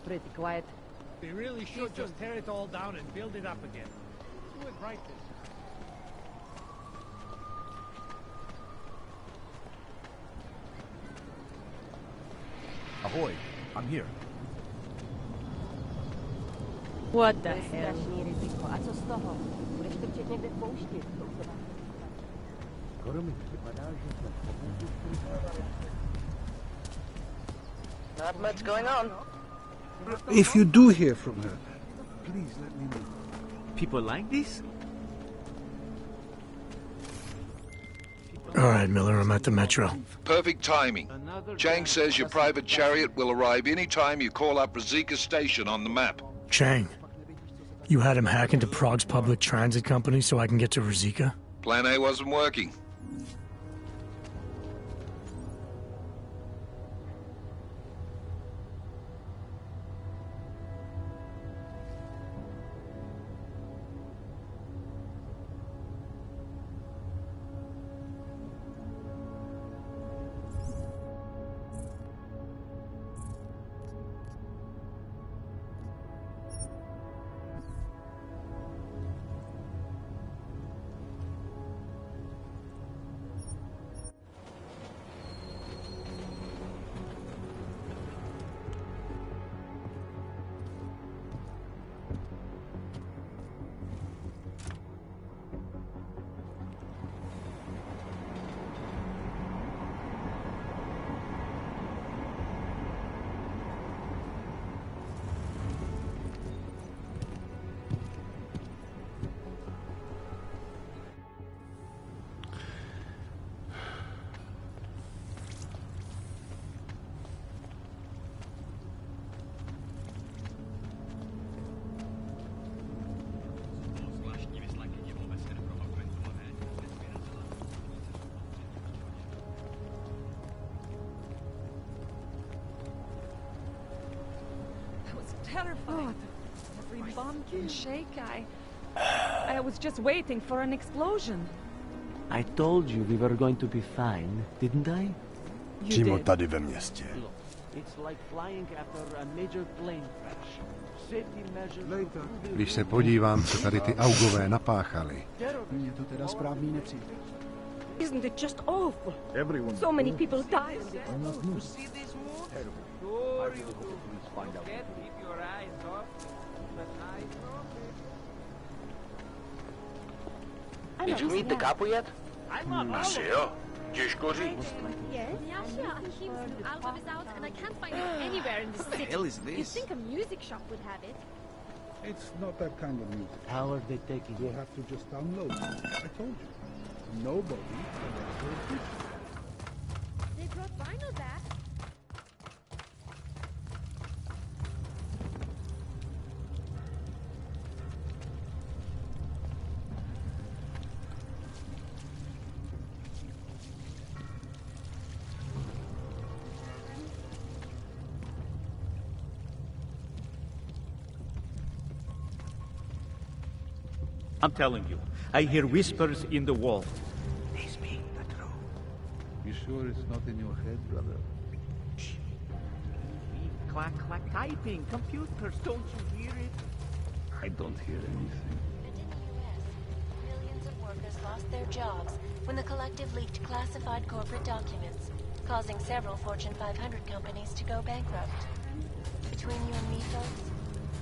Pretty quiet. They really should just tear it all down and build it up again. Do it right this time. Ahoy, I'm here. What the hell? Not much going on. If you do hear from her, please let me know. People like this? All right, Miller, I'm at the Metro. Perfect timing. Chang says your private chariot will arrive any time you call up Rizika Station on the map. Chang, you had him hack into Prague's public transit company so I can get to Rizika? Plan A wasn't working. Terrified. Every bomb can shake. I was just waiting for an explosion. I told you we were going to be fine, didn't I? You did. tady ve městě. It's like flying after a major plane crash. Safety measures. Když se podívám, co tady ty augové napáchali. Je to teda správný nepřítel. Isn't it just awful? So many people died. Did you meet the capo yet? Asi jo. Těžko říct. Yeah, sure. He keeps an album is out, and I can't find it anywhere in the city. What the hell is You'd this? think a music shop would have it. It's not that kind of music. How are they taking You'll it? have to just download it. I told you. Nobody can ever teach you. They brought vinyl back. I'm telling you, I hear whispers in the wall. It's me, Petro. You sure it's not in your head, brother? Clack, clack, typing, computers, don't you hear it? I don't hear anything. And in the U.S., millions of workers lost their jobs when the Collective leaked classified corporate documents, causing several Fortune 500 companies to go bankrupt. Between you and me, folks,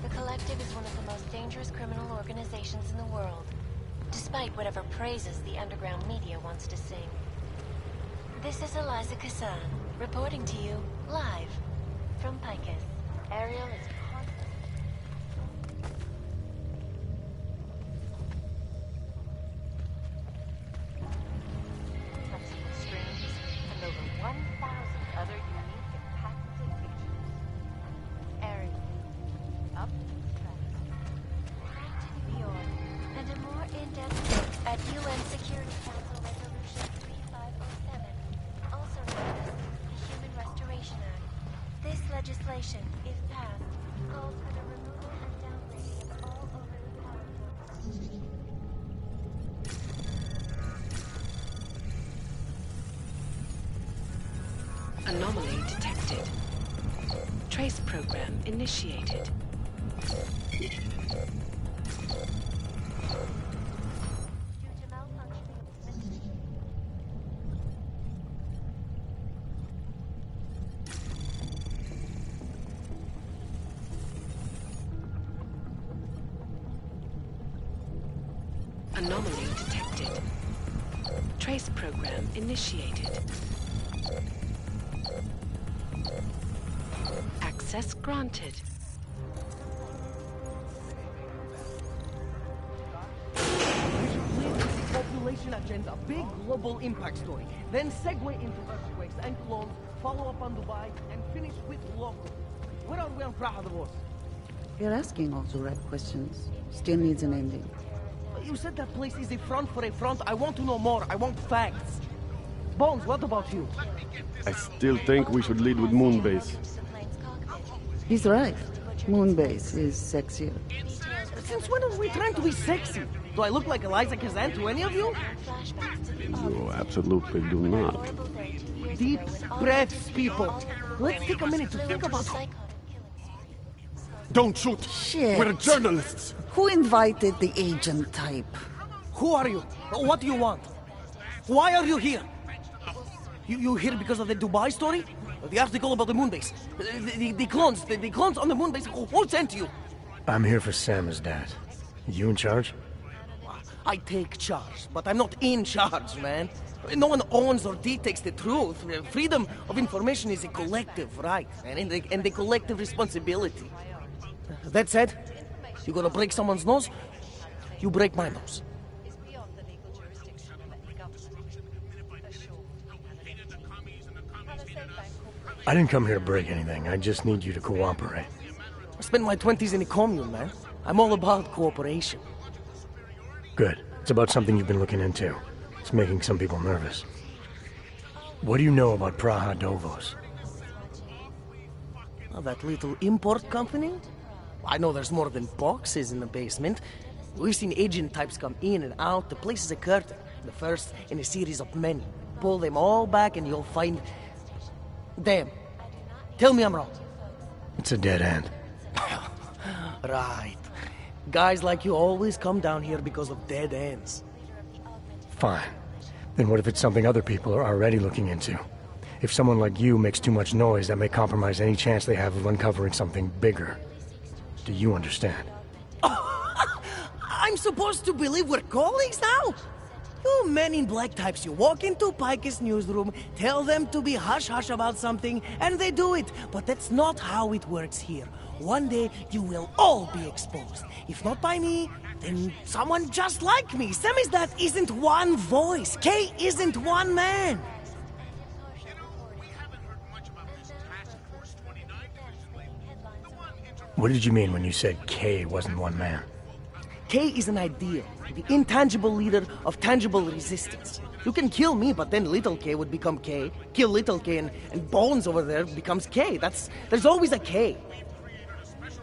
the Collective is one of the most dangerous criminal organizations in the world, despite whatever praises the underground media wants to sing. This is Eliza Kassan, reporting to you live from Picus. Ariel is flexible strings and over 1,000 other unique and patented features. Ariel, up straight to New York, and a more in-depth look at UN Security Council Resolution 3507, also known as the Human Restoration Act. This legislation, if passed, calls for the removal and downgrading of all overly powerful. Anomaly detected. Trace program initiated. Anomaly detected. Trace program initiated. Access granted. Population agenda, big global impact story. Then segue into earthquakes and clones, follow up on Dubai, and finish with local. Where are we on Praha Divorce? You're asking all the right questions. Still needs an ending. You said that place is a front for a front. I want to know more. I want facts. Bones, what about you? I still think we should lead with Moonbase. He's right. Moonbase is sexier. Since when are we trying to be sexy? Do I look like Eliza Kazan to any of you? You absolutely do not. Deep breaths, people. Let's take a minute to think about... Don't shoot! Shit. We're journalists! Who invited the agent type? Who are you? What do you want? Why are you here? You here because of the Dubai story? The article about the moonbase? The clones on the moonbase? Who sent you? I'm here for Samizdat. You in charge? I take charge, but I'm not in charge, man. No one owns or dictates the truth. Freedom of information is a collective right, and a collective responsibility. That said, you gonna break someone's nose? You break my nose. I didn't come here to break anything. I just need you to cooperate. I spent my 20s in a commune, man. I'm all about cooperation. Good. It's about something you've been looking into. It's making some people nervous. What do you know about Praha Dovos? Oh, that little import company? I know there's more than boxes in the basement. We've seen agent types come in and out. The place is a curtain. The first in a series of many. Pull them all back and you'll find... Damn. Tell me I'm wrong. It's a dead end. Right. Guys like you always come down here because of dead ends. Fine. Then what if it's something other people are already looking into? If someone like you makes too much noise, that may compromise any chance they have of uncovering something bigger. Do you understand? I'm supposed to believe we're colleagues now? You men in black types, you walk into Pike's newsroom, tell them to be hush-hush about something, and they do it. But that's not how it works here. One day, you will all be exposed. If not by me, then someone just like me. Samizdat isn't one voice. K isn't one man. What did you mean when you said K wasn't one man? K is an ideal, the intangible leader of tangible resistance. You can kill me, but then little K would become K. Kill little K and Bones over there becomes K. There's always a K.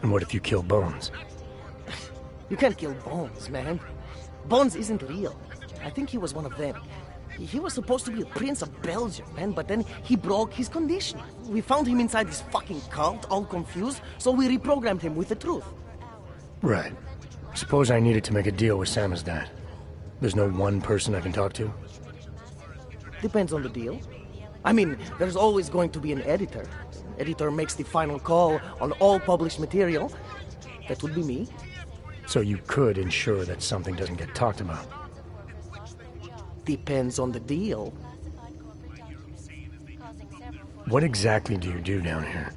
And what if you kill Bones? You can't kill Bones, man. Bones isn't real. I think he was one of them. He was supposed to be a prince of Belgium, man, but then he broke his condition. We found him inside this fucking cult, all confused, so we reprogrammed him with the truth. Right. Suppose I needed to make a deal with Samizdat. There's no one person I can talk to? Depends on the deal. I mean, there's always going to be an editor. Editor makes the final call on all published material. That would be me. So you could ensure that something doesn't get talked about? Depends on the deal. What exactly do you do down here?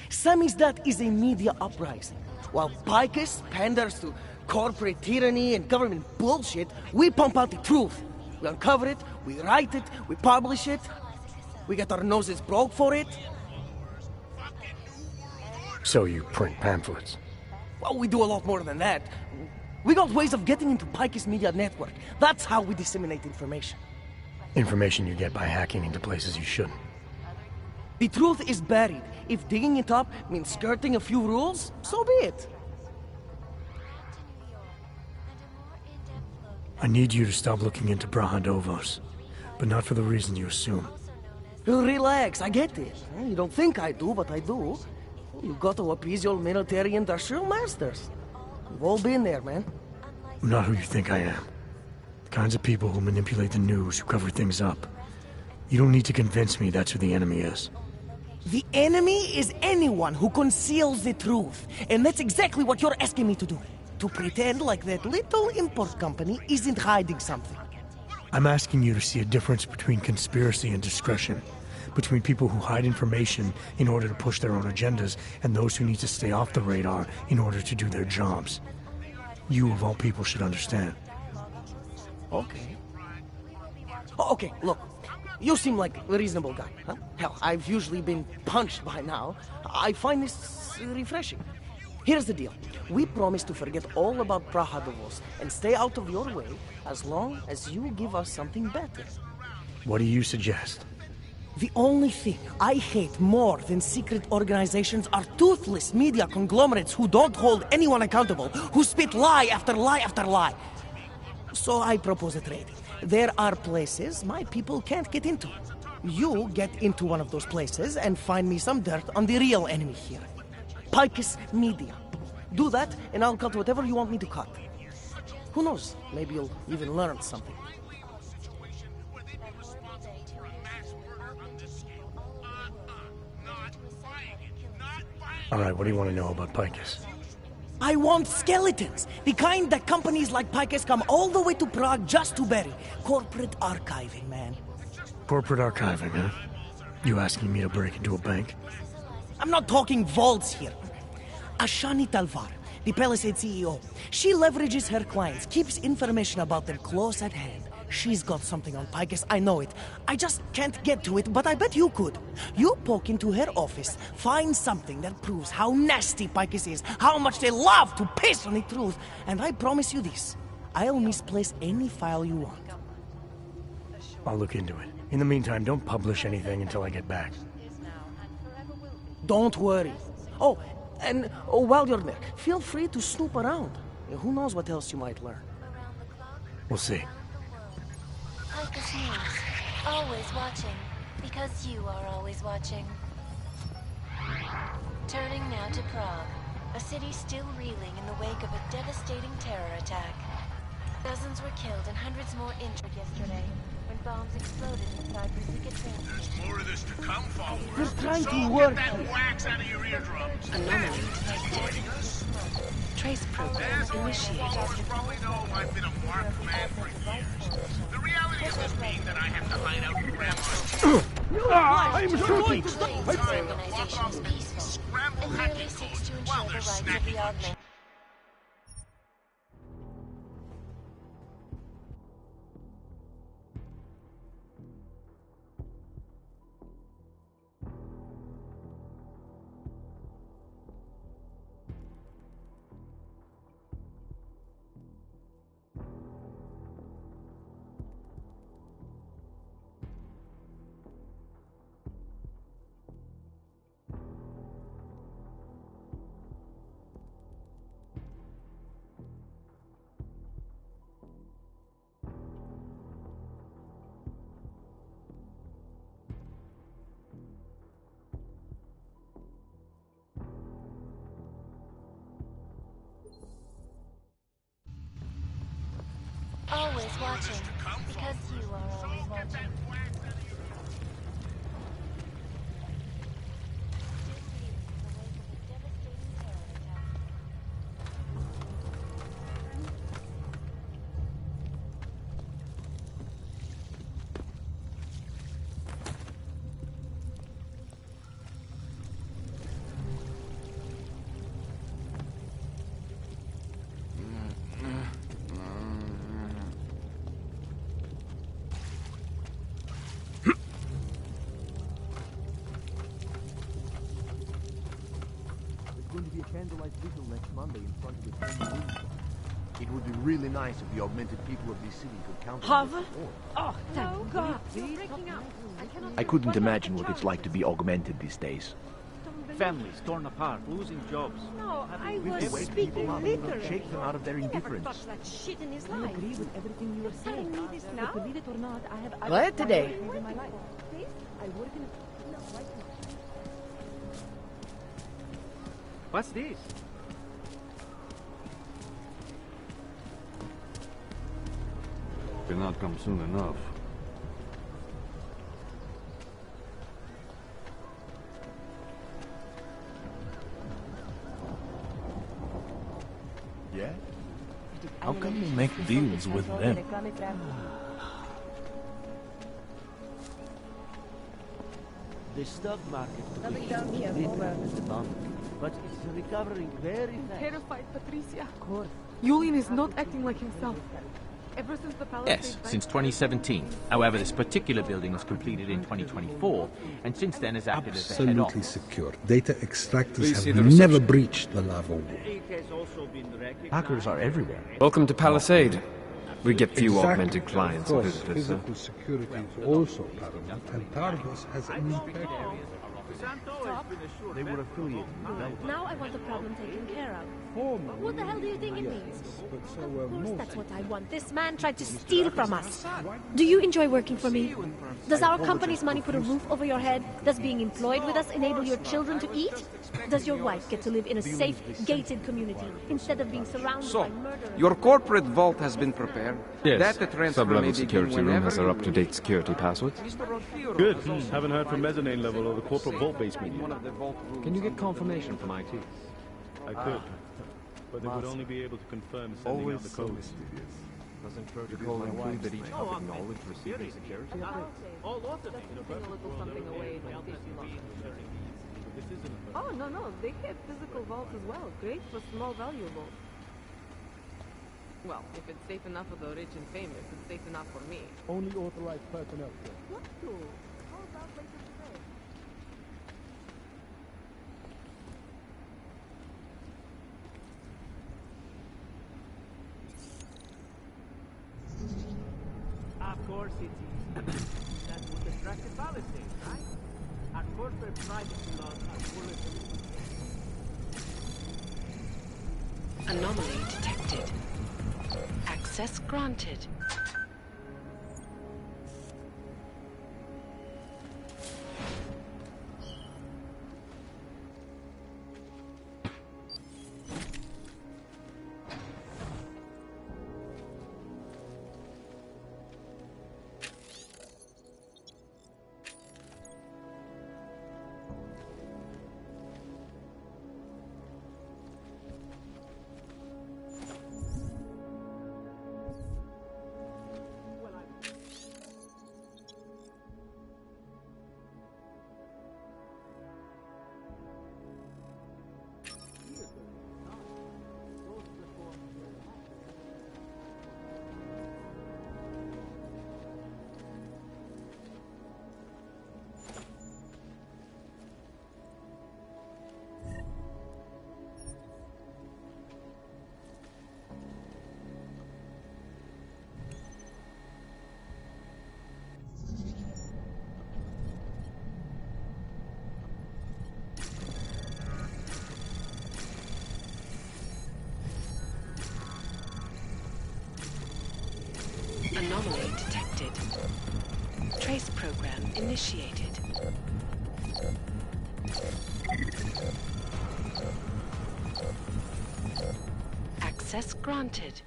Samizdat is a media uprising. While Picus panders to corporate tyranny and government bullshit, we pump out the truth. We uncover it, we write it, we publish it. We get our noses broke for it. So you print pamphlets? Well, we do a lot more than that. We got ways of getting into Picus media network. That's how we disseminate information. Information you get by hacking into places you shouldn't. The truth is buried. If digging it up means skirting a few rules, so be it. I need you to stop looking into Praha Dovos, but not for the reason you assume. Relax, I get it. You don't think I do, but I do. You got to appease your military-industrial masters. We've all been there, man. I'm not who you think I am. The kinds of people who manipulate the news, who cover things up. You don't need to convince me that's who the enemy is. The enemy is anyone who conceals the truth. And that's exactly what you're asking me to do. To pretend like that little import company isn't hiding something. I'm asking you to see a difference between conspiracy and discretion. Between people who hide information in order to push their own agendas and those who need to stay off the radar in order to do their jobs. You, of all people, should understand. Okay. Okay, look. You seem like a reasonable guy, huh? Hell, I've usually been punched by now. I find this refreshing. Here's the deal. We promise to forget all about Prahadovos and stay out of your way as long as you give us something better. What do you suggest? The only thing I hate more than secret organizations are toothless media conglomerates who don't hold anyone accountable, who spit lie after lie after lie. So I propose a trade. There are places my people can't get into. You get into one of those places and find me some dirt on the real enemy here. Picus Media. Do that, and I'll cut whatever you want me to cut. Who knows? Maybe you'll even learn something. All right, what do you want to know about Picus? I want skeletons! The kind that companies like Picus come all the way to Prague just to bury. Corporate archiving, man. Corporate archiving, huh? You asking me to break into a bank? I'm not talking vaults here. Ashani Talvar, the Palisade CEO. She leverages her clients, keeps information about them close at hand. She's got something on Picus, I know it. I just can't get to it, but I bet you could. You poke into her office, find something that proves how nasty Picus is, how much they love to piss on the truth, and I promise you this. I'll misplace any file you want. I'll look into it. In the meantime, don't publish anything until I get back. Don't worry. Oh, and while you're there, feel free to snoop around. Who knows what else you might learn. We'll see. Picus News. Always watching. Because you are always watching. Turning now to Prague. A city still reeling in the wake of a devastating terror attack. Dozens were killed and hundreds more injured yesterday when bombs exploded inside Brzezinski train. There's more of this to come, followers. You're trying So to work get that here. wax out of your eardrums. Anomaly detected. Trace program As all you initiated. followers probably know, I've been a marked man for years. The reality of this being that I have to hide out in grandma's I'm shooting! This organization is peaceful and merely seeks to ensure the rights of the augmented. Always watching, because you are always watching. Going to be a candlelight vigil next Monday in front of the Kremlin. It would be really nice if the augmented people of this city could count on Hava? their support. Oh, thank God. You're breaking up. I cannot... I couldn't imagine what it's like to be augmented these days. Families torn apart, losing jobs. No, I We have to was wake people speaking up and literally. shake them out of their He never indifference. touched that shit in his I life. agree with everything you were saying. Telling me this now? Believe it or not, I have other Glad today. priorities in my life. Please? I work in a... What's this? Will not come soon enough. Yeah? How come we make deals with them? The stock market Nothing down here, over. Mr. Bond, but it's recovering very fast. Terrified, Patricia. Of course. Julian is not acting like himself. Ever since the Palisade Yes, since 2017. However, this particular building was completed in 2024, and since then has acted as the head Absolutely office. secure. Data extractors Please see have the never reception. breached the lava wall. Hackers are everywhere. Welcome to Palisade. We get few Exactly. augmented clients Of and course, visitors. physical security is also paramount, and Targos has an impact. They were affiliated with Now I want the problem taken care of. What the hell do you think it means? Of course that's what I want. This man tried to steal from us. Do you enjoy working for me? Does our company's money put a roof over your head? Does being employed with us enable your children to eat? Does your wife get to live in a safe, gated community instead of being surrounded So, by murderers? your corporate vault has been prepared. Yes, Data transfer may sub-level begin security room whenever has their you up-to-date security passwords. Good. Haven't heard from mezzanine level or the corporate vault basement yet. Can you get confirmation from IT? I could, but they would only be able to confirm sending out the codes. Doesn't protocol include that each hub acknowledge receiving security updates? All lots of them. Putting a little something away in my safety locker. Oh, no, they have physical vaults as well. Great for small valuables. Well, if it's safe enough for the rich and famous, it's safe enough for me. Only authorized personnel. What tool? How about later today? Of course it's easy. That's what attracted Palisade, right? Our corporate privacy laws are full of Anomaly detected. Access granted. Anomaly detected. Trace program initiated. Access granted.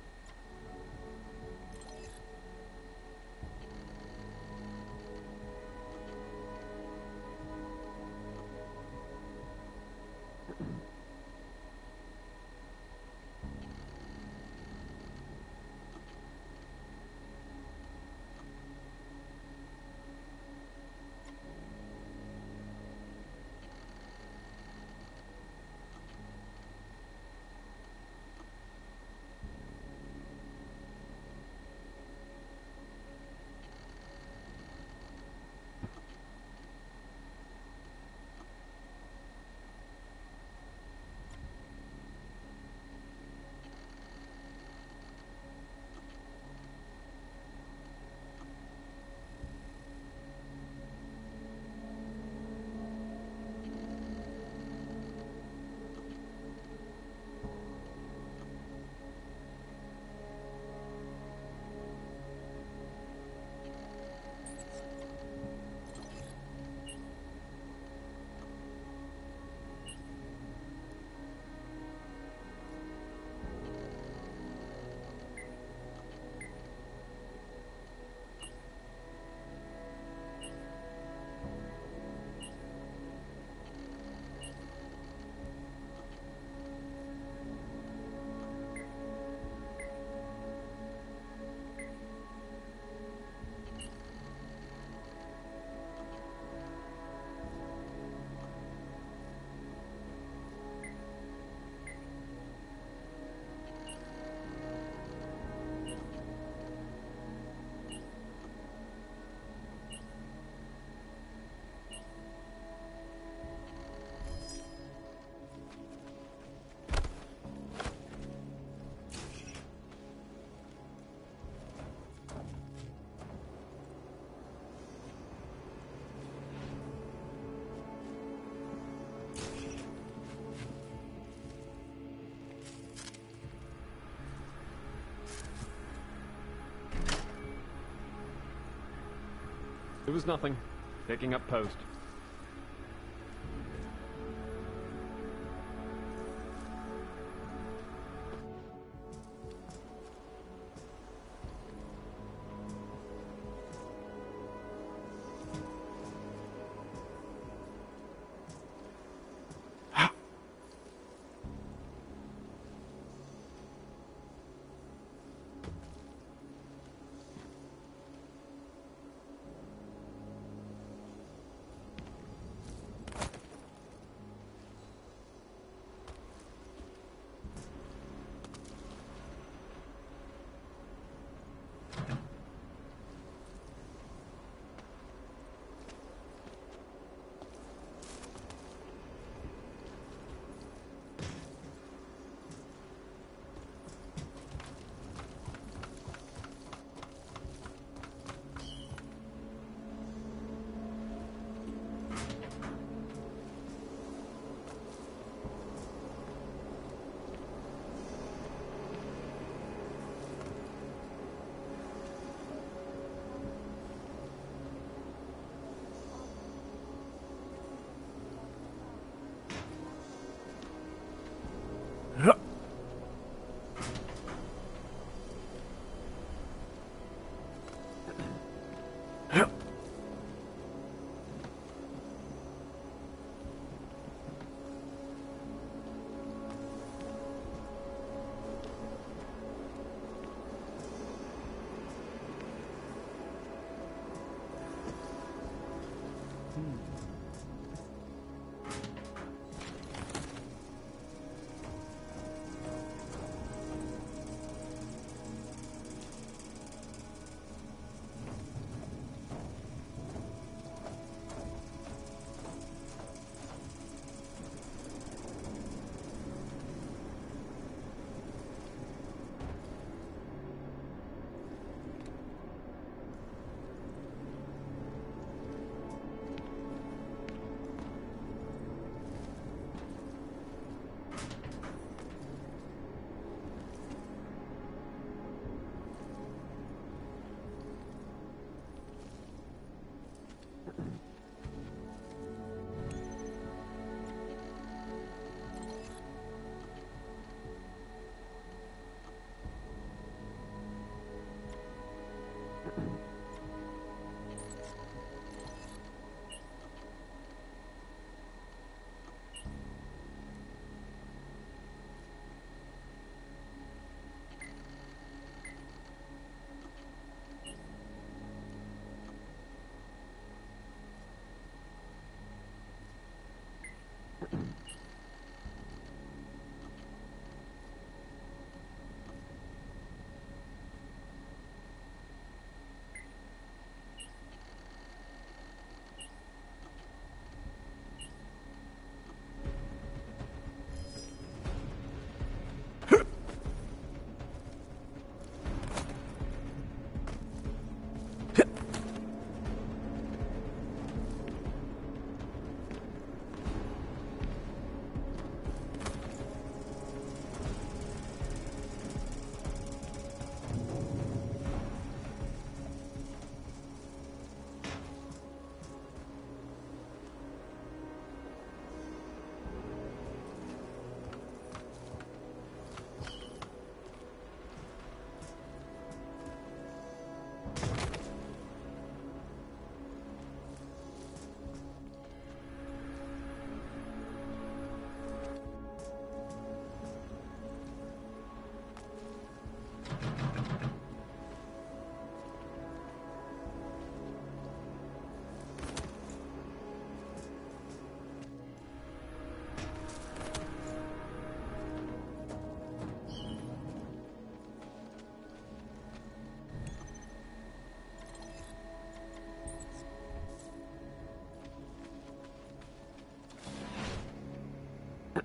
was nothing. Picking up post.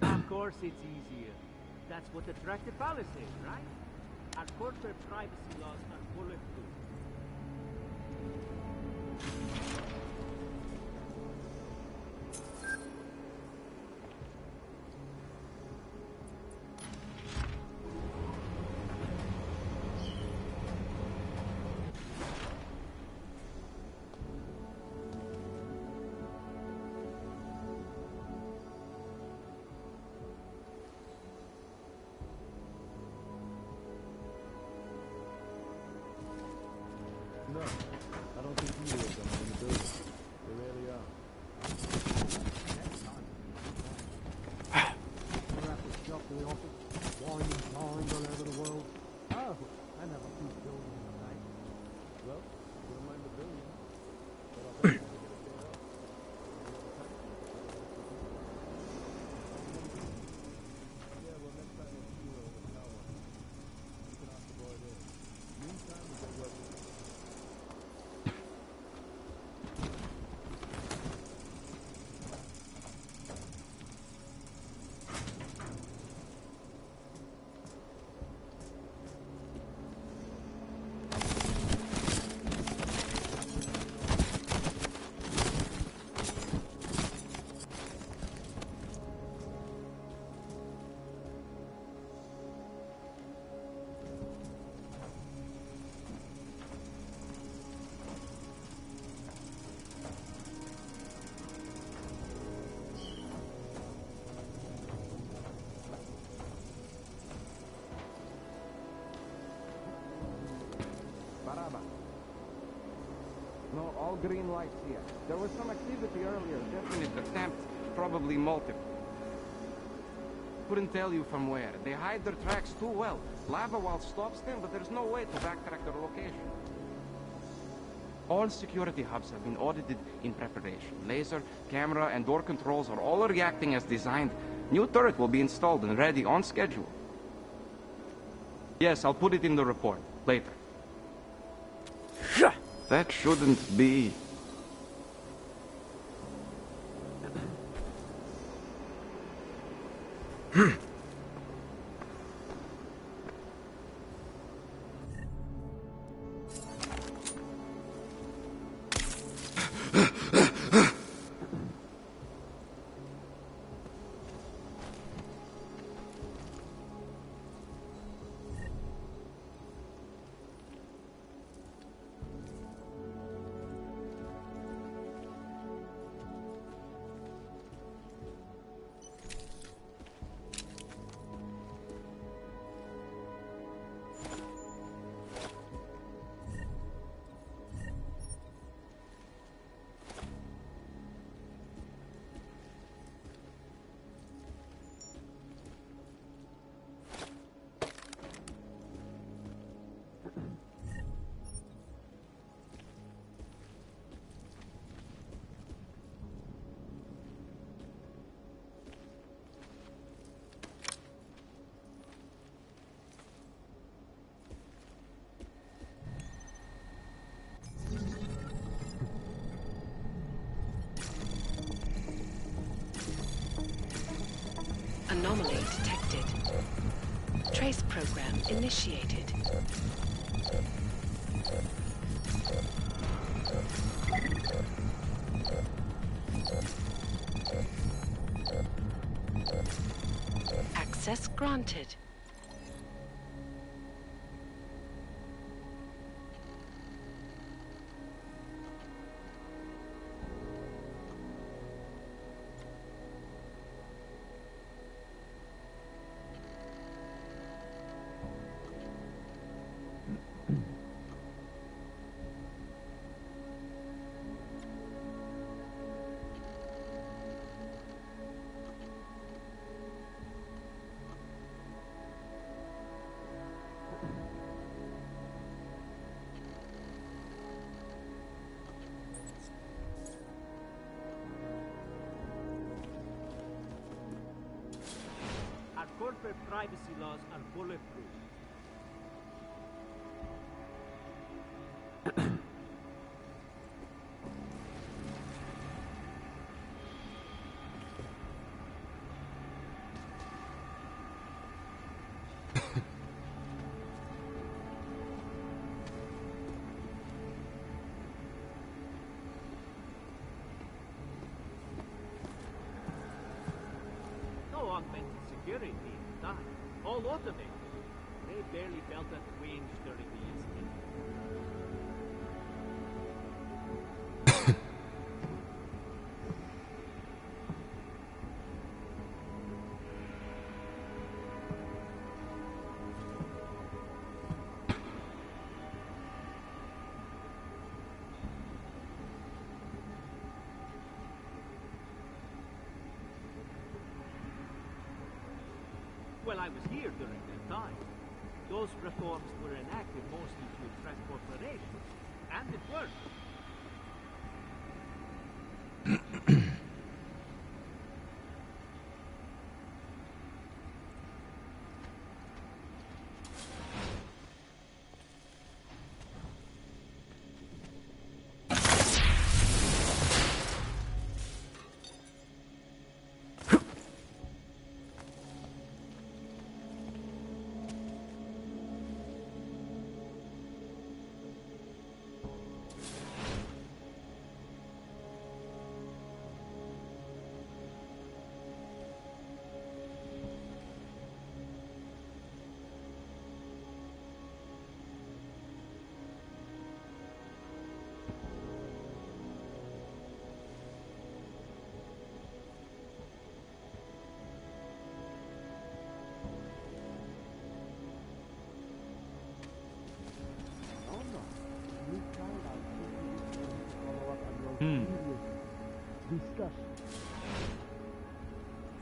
Of course it's easier. That's what attractive policy is, right? Our corporate privacy laws are bulletproof. green lights here. There was some activity earlier, definite attempt, probably multiple. Couldn't tell you from where. They hide their tracks too well. Lava wall stops them, but there's no way to backtrack their location. All security hubs have been audited in preparation. Laser, camera, and door controls are all reacting as designed. New turret will be installed and ready on schedule. Yes, I'll put it in the report. Later. That shouldn't be... Anomaly detected. Trace program initiated. Access granted. Our corporate privacy laws are bulletproof. No augmented security, none. All automated. They barely felt at the wings during the incident. Well, I was here during that time. Those reforms were enacted mostly to attract corporations, and it worked.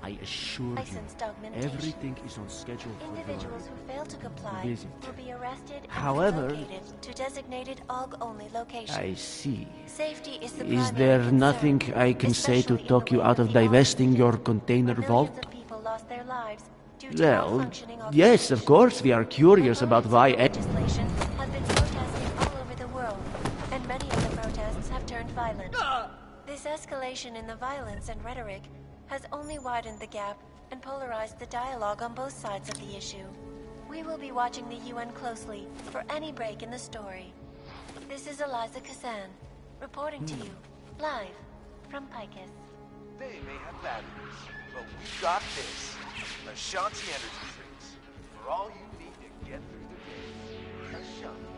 I assure Licensed you, augmentation. everything is on schedule for Individuals your who fail to comply visit. will be arrested and However, relocated to designated AUG-only locations. I see. Safety is the Is primary there concern, nothing I can say to especially in talk the you wake out of the divesting AUG your incident, container where vault? millions of people lost their lives due to Well, malfunctioning yes, of course, we are curious about why... legislation have been protesting all over the world, and many of the protests have turned violent. This escalation in the violence and rhetoric has only widened the gap and polarized the dialogue on both sides of the issue. We will be watching the UN closely for any break in the story. This is Eliza Kazan, reporting to you, live from Picus. They may have batteries, but we've got this. Ashanti energy drinks. For all you need to get through the day. Ashanti.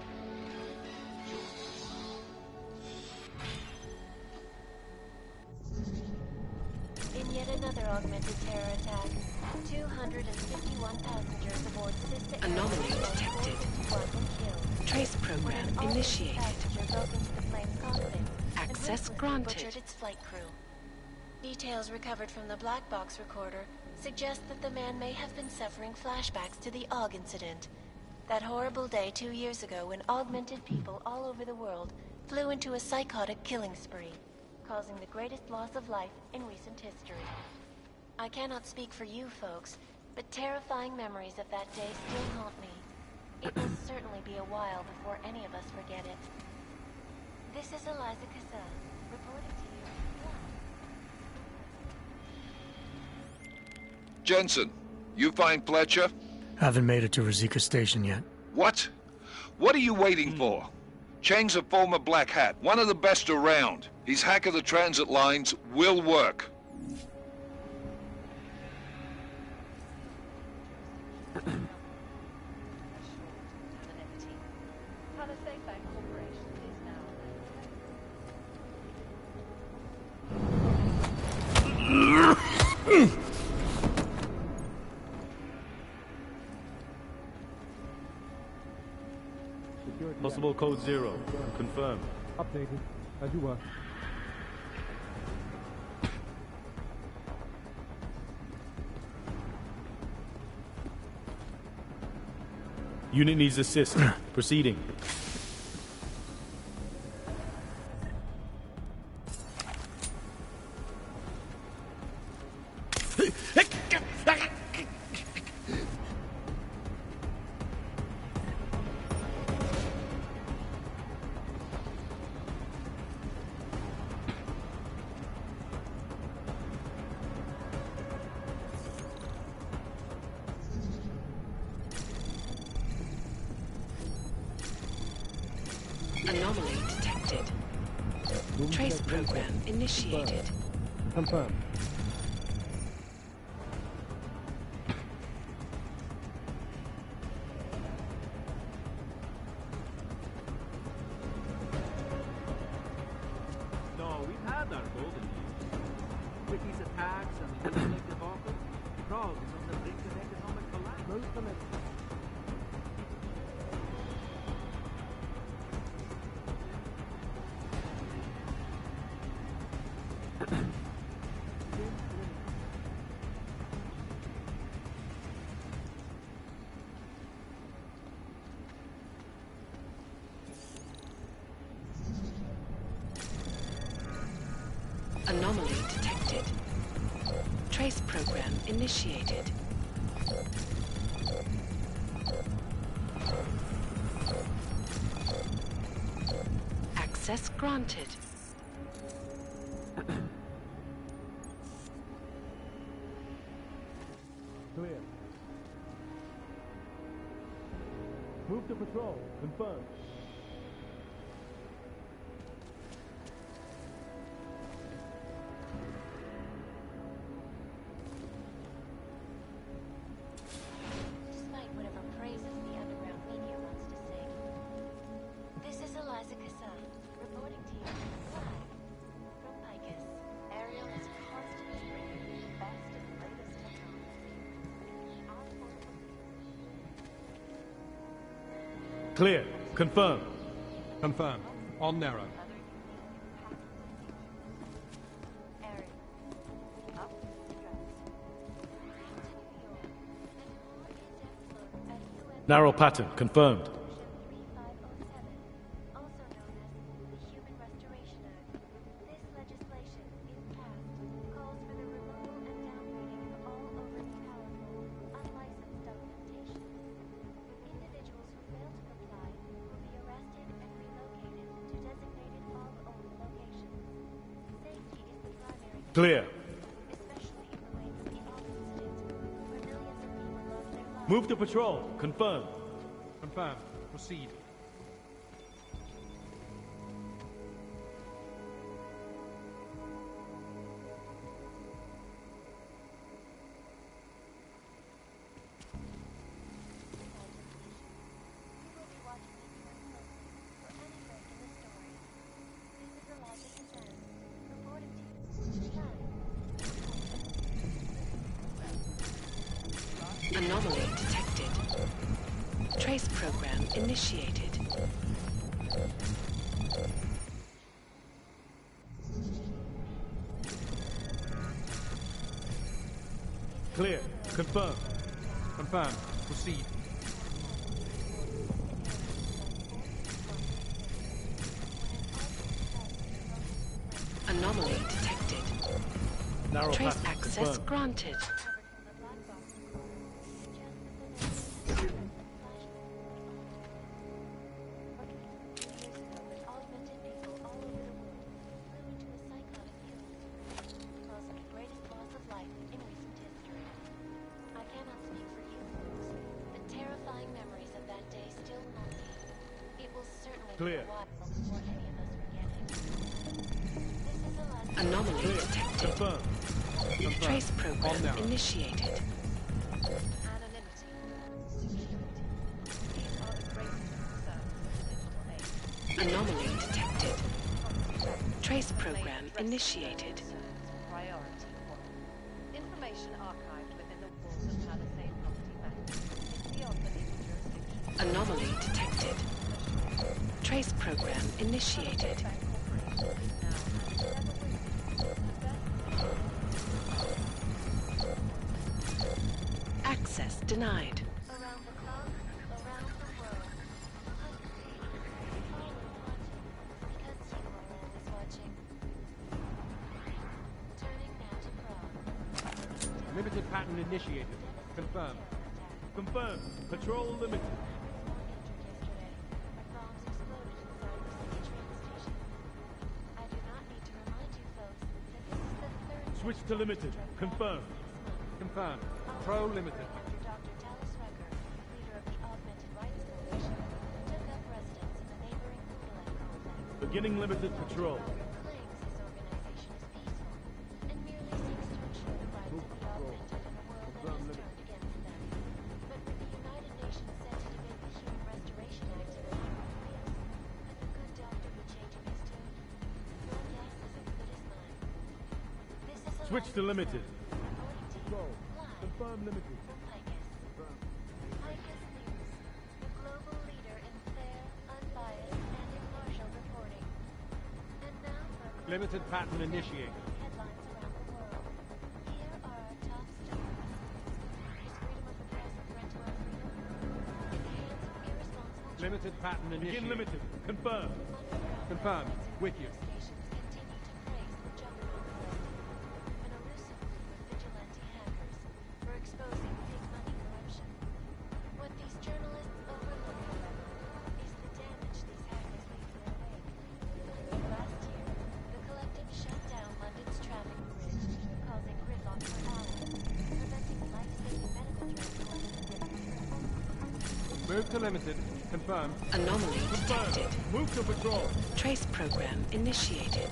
In yet another augmented terror attack, 251 passengers aboard Sister Anomaly detected. Trace program initiated. Access granted. Its flight crew. Details recovered from the black box recorder suggest that the man may have been suffering flashbacks to the AUG incident. That horrible day 2 years ago when augmented people all over the world flew into a psychotic killing spree, causing the greatest loss of life in recent history. I cannot speak for you folks, but terrifying memories of that day still haunt me. It will certainly be a while before any of us forget it. This is Eliza Kazan, reporting to you. Jensen, you find Fletcher? Haven't made it to Rosika Station yet. What? What are you waiting for? Chang's a former Black Hat, one of the best around. His hack of the transit lines will work. Possible code 0. Confirmed. Updated. As you were. Unit needs assist. Proceeding. Anomaly detected. Trace program initiated. Confirmed. No, we've had our golden years. With these attacks and the conflict debacle, Prague is on the brink of economic collapse. Anomaly detected. Trace program initiated. Access granted. Clear. Move to patrol. Confirmed. Despite whatever praises the underground media wants to sing, this is Eliza Kazan, reporting to you live from Picus. Ariel is constantly bringing you the best and latest technology. Clear. Confirmed. Confirmed. On narrow. Narrow pattern, confirmed. Clear. Move to patrol. Confirm. Confirm. Proceed. Anomaly detected. Trace program initiated. Clear. Confirm. Confirm. Proceed. Anomaly detected. Narrow Trace path access confirmed. granted. Clear. Anomaly Clear. detected. Confirmed. Confirmed. Trace Calm program down. initiated. Anomaly detected. Trace program initiated. Priority 1. Information archived within the walls of Palisade Property Management is beyond the legal jurisdiction. Anomaly detected. Trace program initiated. Access denied. Around the clock, around the world. Hungry, always watching, because you are always watching. Turning now to Prague. Limited pattern initiated. Confirmed. Confirmed. Patrol limited. Switch to limited. Confirmed. Confirmed. Pro limited. Beginning limited patrol. Switch to limited. Control. Confirm limited. Limited pattern initiated. Limited pattern initiated. Begin limited. Confirm. Confirm. With you. Move to limited. Confirmed. Anomaly detected. Move to patrol. Trace program initiated.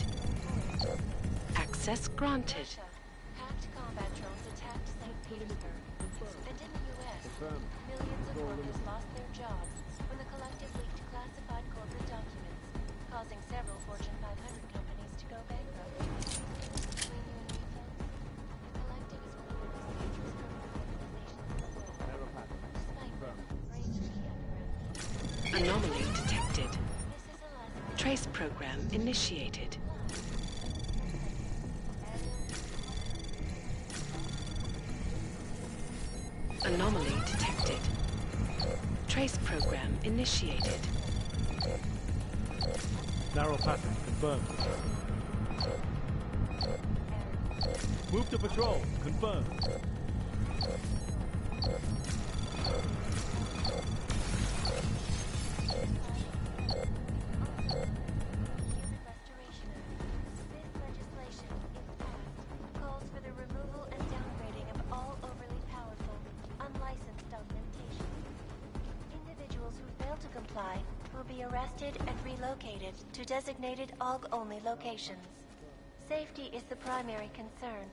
Access granted. Hacked combat drones attacked St. Petersburg. And in the U.S., millions of workers lost their jobs when the collective leaked classified corporate documents, causing several Fortune 500 companies to go bankrupt. Between you and me, folks, the collective is one of the most dangerous criminal organizations in the world. Despite raids key underground. Anomaly detected. Trace program initiated. Anomaly detected. Trace program initiated. Narrow passage confirmed. Move to patrol. Confirmed. To designated AUG-only locations. Safety is the primary concern,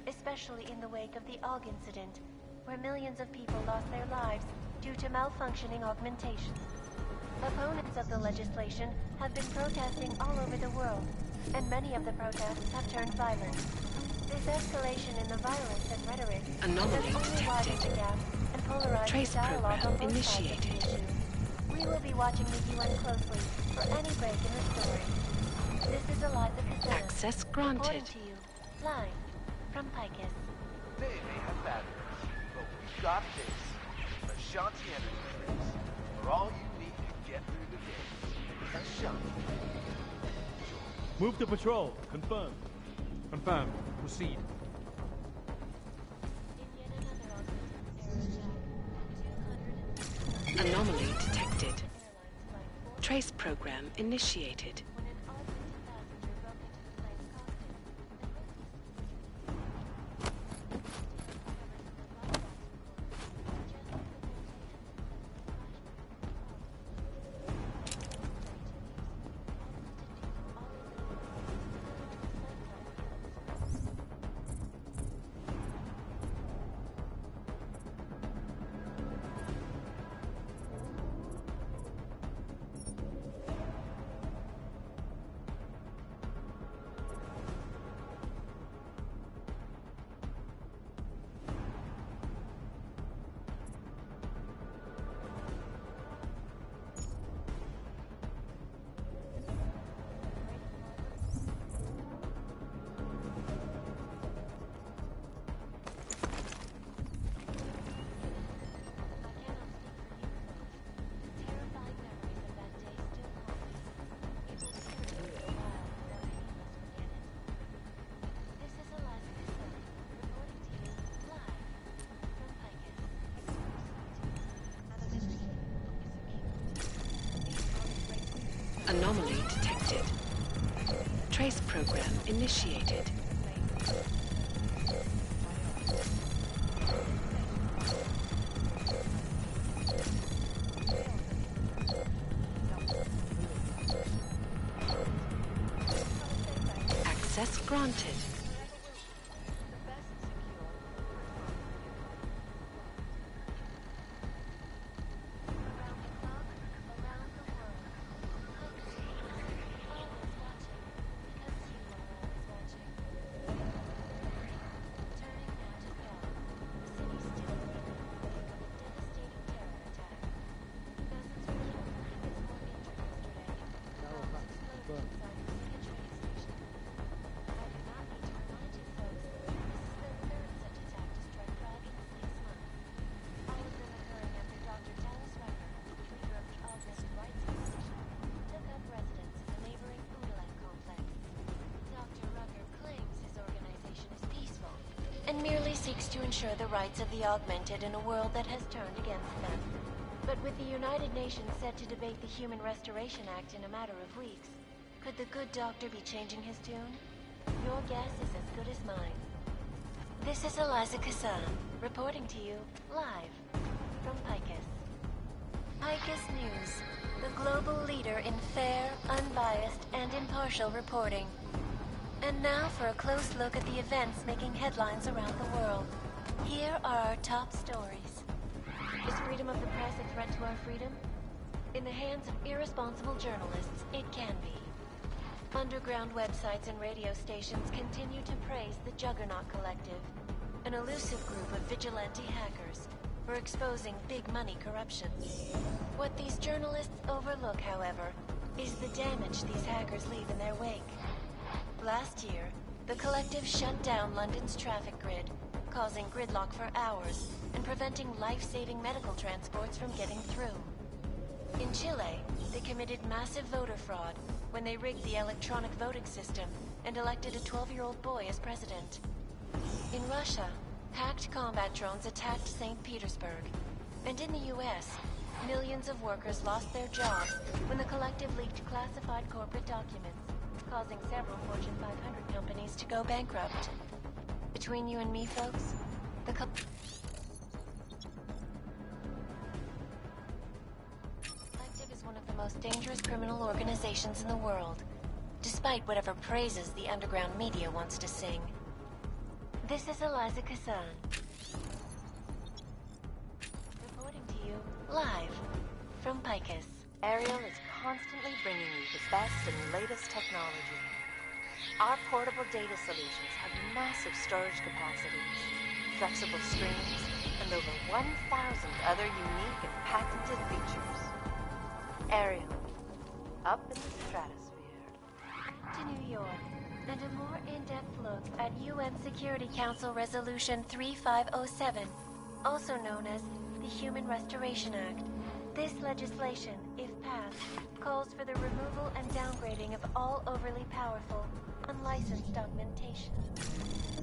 especially in the wake of the AUG incident, where millions of people lost their lives due to malfunctioning augmentation. Opponents of the legislation have been protesting all over the world, and many of the protests have turned violent. This escalation in the violence and rhetoric Anomaly has only widened the gap and polarized Trace the dialogue on program both sides of the initiated. issue. We will be watching the UN closely for any break in the story. This is Eliza Cassell. Access granted. Reporting to you, live from Picus. They may have batteries, but we've got this. Ashanti energy drinks. For all you need to get through the day. Ashanti. Move to patrol. Confirmed. Confirmed. Proceed. Anomaly detected. Trace program initiated. Anomaly detected. Trace program initiated. Access granted. And merely seeks to ensure the rights of the augmented in a world that has turned against them. But with the United Nations set to debate the Human Restoration Act in a matter of weeks, could the good doctor be changing his tune? Your guess is as good as mine. This is Eliza Cassell, reporting to you live from Picus. Picus News, the global leader in fair, unbiased, and impartial reporting. And now for a close look at the events making headlines around the world. Here are our top stories. Is freedom of the press a threat to our freedom? In the hands of irresponsible journalists, it can be. Underground websites and radio stations continue to praise the Juggernaut Collective, an elusive group of vigilante hackers for exposing big money corruption. What these journalists overlook, however, is the damage these hackers leave in their wake. Last year, the Collective shut down London's traffic grid, causing gridlock for hours and preventing life-saving medical transports from getting through. In Chile, they committed massive voter fraud when they rigged the electronic voting system and elected a 12-year-old boy as president. In Russia, hacked combat drones attacked St. Petersburg. And in the US, millions of workers lost their jobs when the collective leaked classified corporate documents, causing several Fortune 500 companies to go bankrupt. Between you and me, folks, the collective is one of the most dangerous criminal organizations in the world, despite whatever praises the underground media wants to sing. This is Eliza Kazan, reporting to you live from Picus. Ariel is constantly bringing you the best and latest technology. Our portable data solutions have massive storage capacities, flexible screens, and over 1,000 other unique and patented features. Ariel, up in the stratosphere. To New York, and a more in-depth look at UN Security Council Resolution 3507, also known as the Human Restoration Act. This legislation, if passed, calls for the removal and downgrading of all overly powerful, unlicensed augmentation.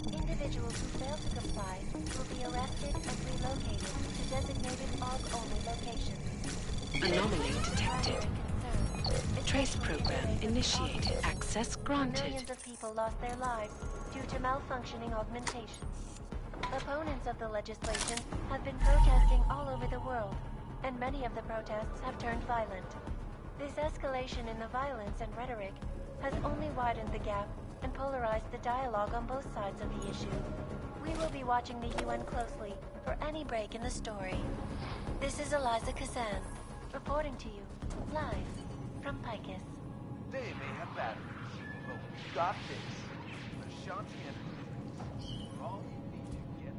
Individuals who fail to comply will be arrested and relocated to designated AUG-only locations. Anomaly detected. Trace program initiated. Access granted. Millions of people lost their lives due to malfunctioning augmentations. Opponents of the legislation have been protesting all over the world, and many of the protests have turned violent. This escalation in the violence and rhetoric has only widened the gap and polarized the dialogue on both sides of the issue. We will be watching the UN closely for any break in the story. This is Eliza Kazan, reporting to you, live from Picus. They may have batteries, but we've got this. Ashanti Enterprise. For all you need to get.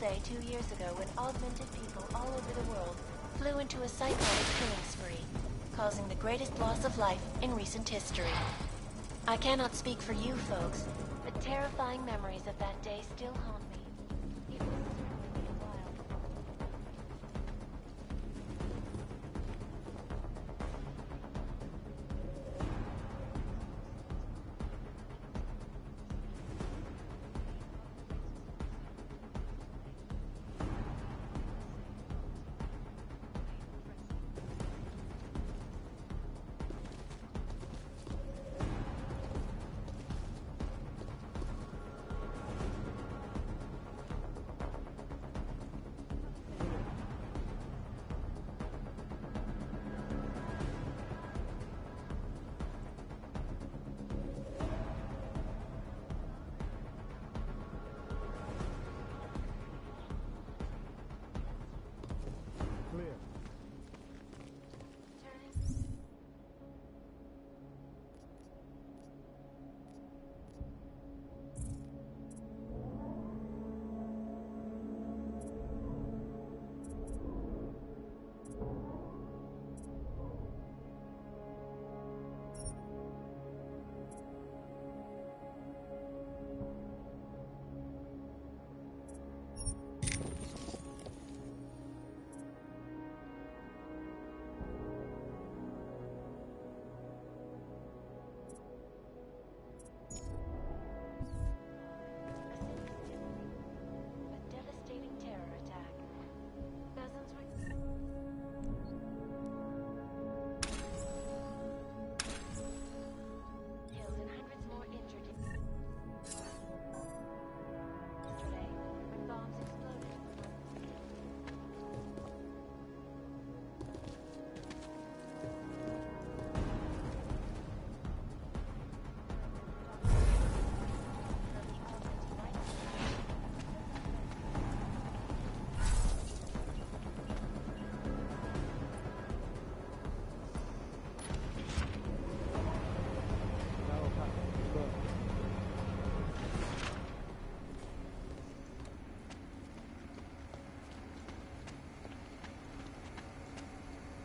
Day 2 years ago when augmented people all over the world flew into a psychotic killing spree, causing the greatest loss of life in recent history. I cannot speak for you folks, but terrifying memories of that day still haunt me. It was certainly a wild.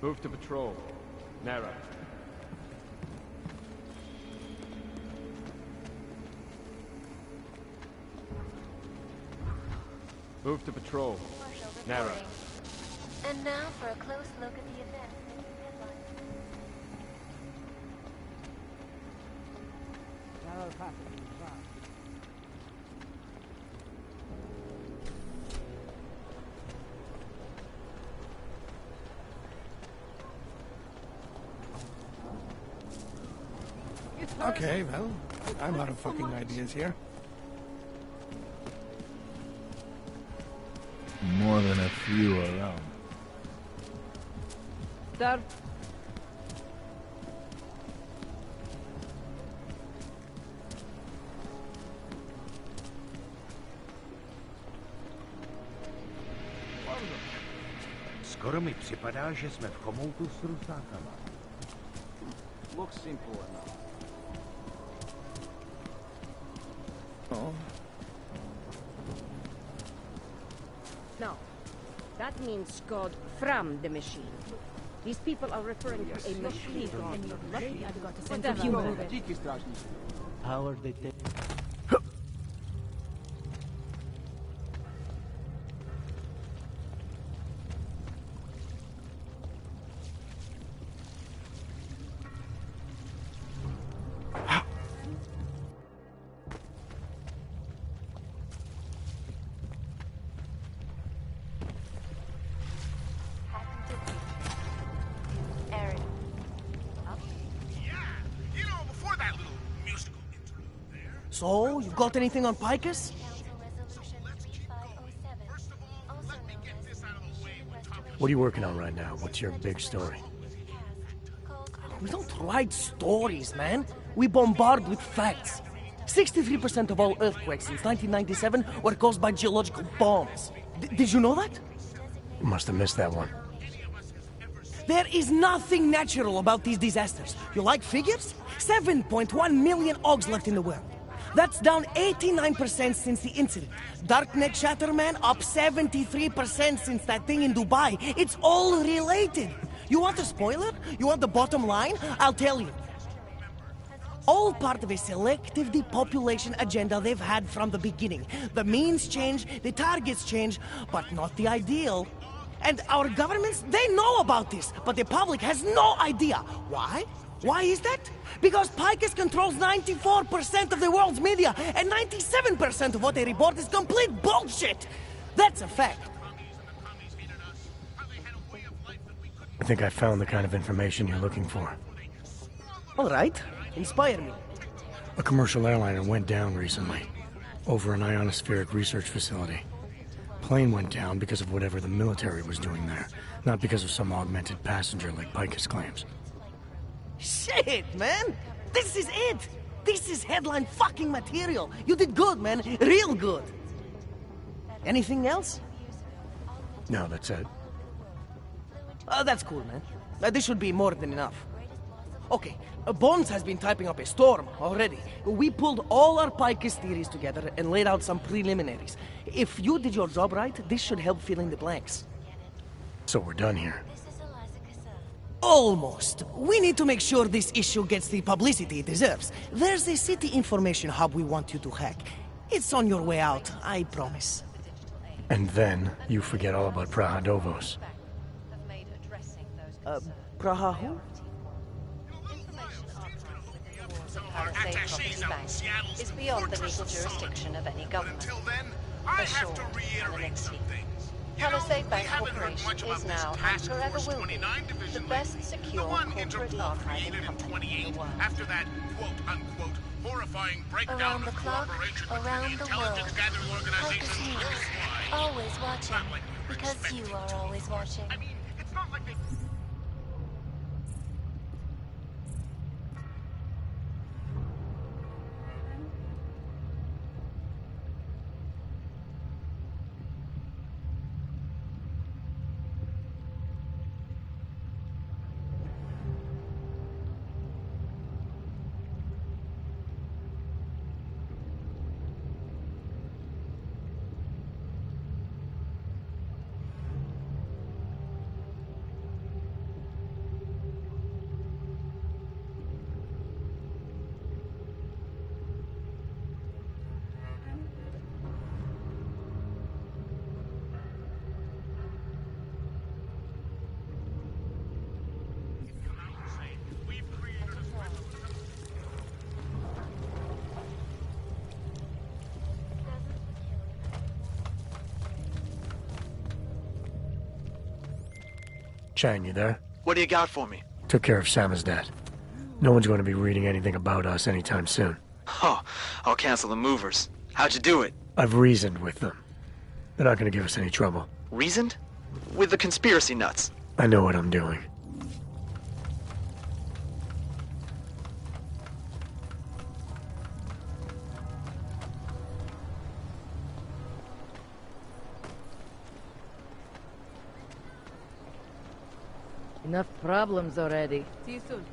Move to patrol. Narrow. Move to patrol. Narrow. And now for a close look at the event. Okay, well, I'm out of fucking ideas here. More than a few around. Sir? Skoro mi připadá, že jsme v chomoutu s rusákama. Looks simple enough. Oh. No. That means code from the machine. These people are referring to a machine. And you're lucky I've got a sense of humor. How are they taking? So, you got anything on Picus? What are you working on right now? What's your big story? We don't write stories, man. We bombard with facts. 63% of all earthquakes since 1997 were caused by geological bombs. Did you know that? Must have missed that one. There is nothing natural about these disasters. You like figures? 7.1 million Ogs left in the world. That's down 89% since the incident. Darknet Shatterman up 73% since that thing in Dubai. It's all related. You want a spoiler? You want the bottom line? I'll tell you. All part of a selective depopulation agenda they've had from the beginning. The means change, the targets change, but not the ideal. And our governments, they know about this, but the public has no idea. Why? Why is that? Because Picus controls 94% of the world's media, and 97% of what they report is complete bullshit! That's a fact. I think I found the kind of information you're looking for. All right. Inspire me. A commercial airliner went down recently, over an ionospheric research facility. Plane went down because of whatever the military was doing there, not because of some augmented passenger like Picus claims. Shit, man! This is it! This is headline fucking material! You did good, man. Real good. Anything else? No, that's it. That's cool, man. This should be more than enough. Okay, Bones has been typing up a storm already. We pulled all our Picus theories together and laid out some preliminaries. If you did your job right, this should help fill in the blanks. So we're done here. Almost. We need to make sure this issue gets the publicity it deserves. There's a city information hub we want you to hack. It's on your way out, I promise. And then you forget all about Praha Dovos. Praha who? Our attaché bank is beyond the legal jurisdiction of any government. Until then, I have to reiterate some things. Palisade Bank Corporation is now and forever will be the best secure corporate archiving company in the world. After that quote-unquote horrifying breakdown Around the of clock, cooperation around between the the world. intelligence gathering organizations Picus and the News, spy. always watching, because you are always watching. I mean, it's not like they... Chang, you there? What do you got for me? Took care of Samizdat. No one's going to be reading anything about us anytime soon. Oh, I'll cancel the movers. How'd you do it? I've reasoned with them. They're not going to give us any trouble. Reasoned? With the conspiracy nuts? I know what I'm doing. Enough problems already. See you soon.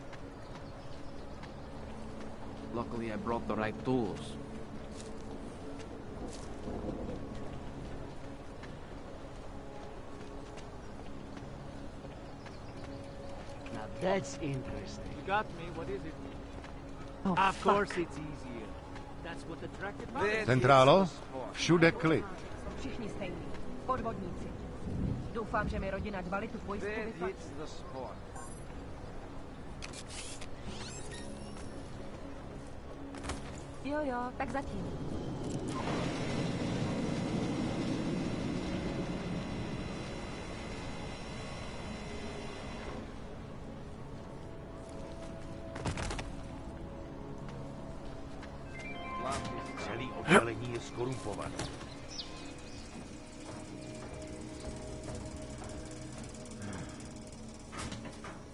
Luckily, I brought the right tools. Now that's interesting. You got me. What is it? Oh, of fuck. course it's easier. That's what attracted me. Centrálo, všude klid. Všichni stejní. Podvodníci. Doufám, že mi rodina dbali tu pojistku vyplatit. Jo, tak zatím. Celý oddělení je skorumpované.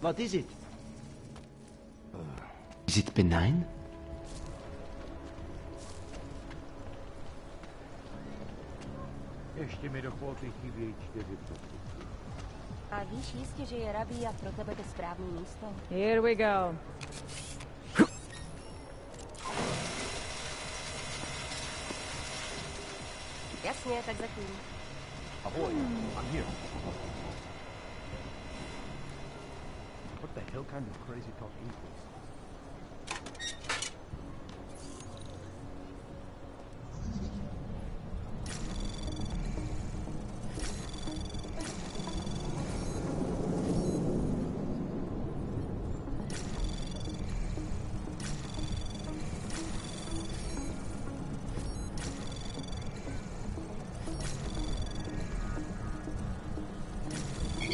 What is it? Is it benign? Ještě mi do kvóty chybějí 4%. A víš jistě, že je rabí a pro tebe to správné místo? Here we go. Jasně, tak zatím. Ahoy, I'm here. What the hell kind of crazy talk is this?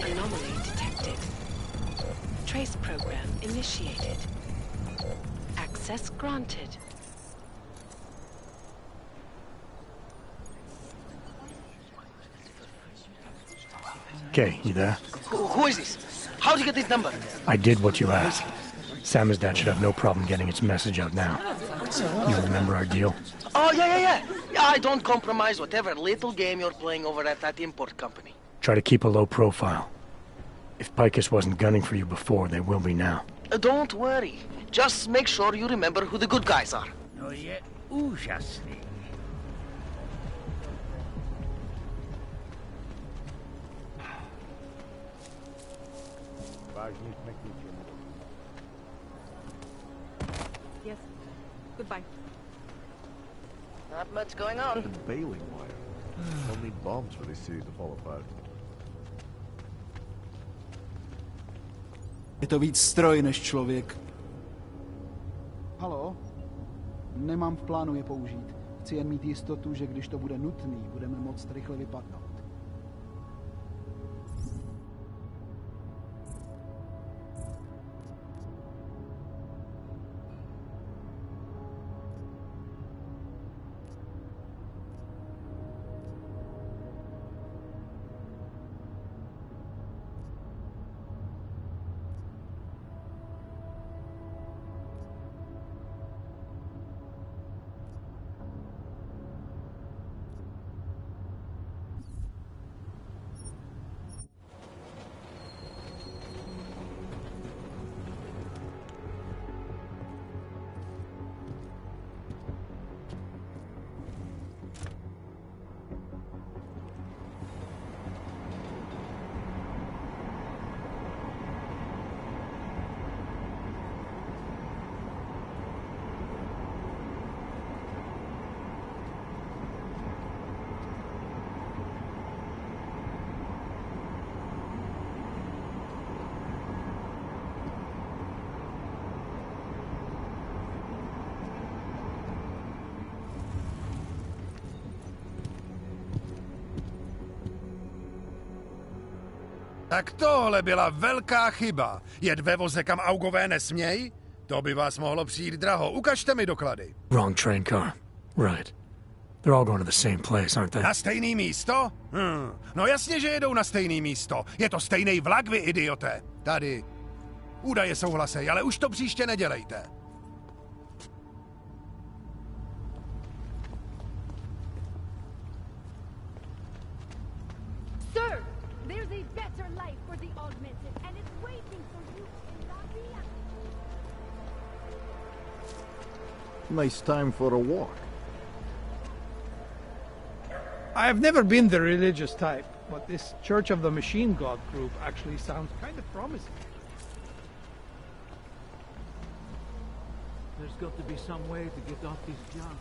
Anomaly detected. Trace program initiated. Access granted. Okay, you there? Who is this? How'd you get this number? I did what you asked. Samizdat should have no problem getting its message out now. You remember our deal? Oh, yeah. I don't compromise whatever little game you're playing over at that import company. Try to keep a low profile. If Picus wasn't gunning for you before, they will be now. Don't worry. Just make sure you remember who the good guys are. No je úžasný. Vážně jsme k ničemu. Yes. Goodbye. Not much going on. The bailing wire. Only bombs for this city to fall apart. Je to víc stroj než člověk. Haló? Nemám v plánu je použít. Chci jen mít jistotu, že když to bude nutný, budeme moct rychle vypadnout. Tak tohle byla velká chyba. Jet ve voze, kam augové nesmějí? To by vás mohlo přijít draho. Ukažte mi doklady. Wrong train car. Right. They're all going to the same place, aren't they? Na stejný místo? No jasně, že jedou na stejný místo. Je to stejný vlak, vy idioté. Tady. Údaje souhlasej, ale už to příště nedělejte. Sir, there's a better life for the augmented, and it's waiting for you in La Villa. Nice time for a walk. I have never been the religious type, but this Church of the Machine God group actually sounds kind of promising. There's got to be some way to get off this junk.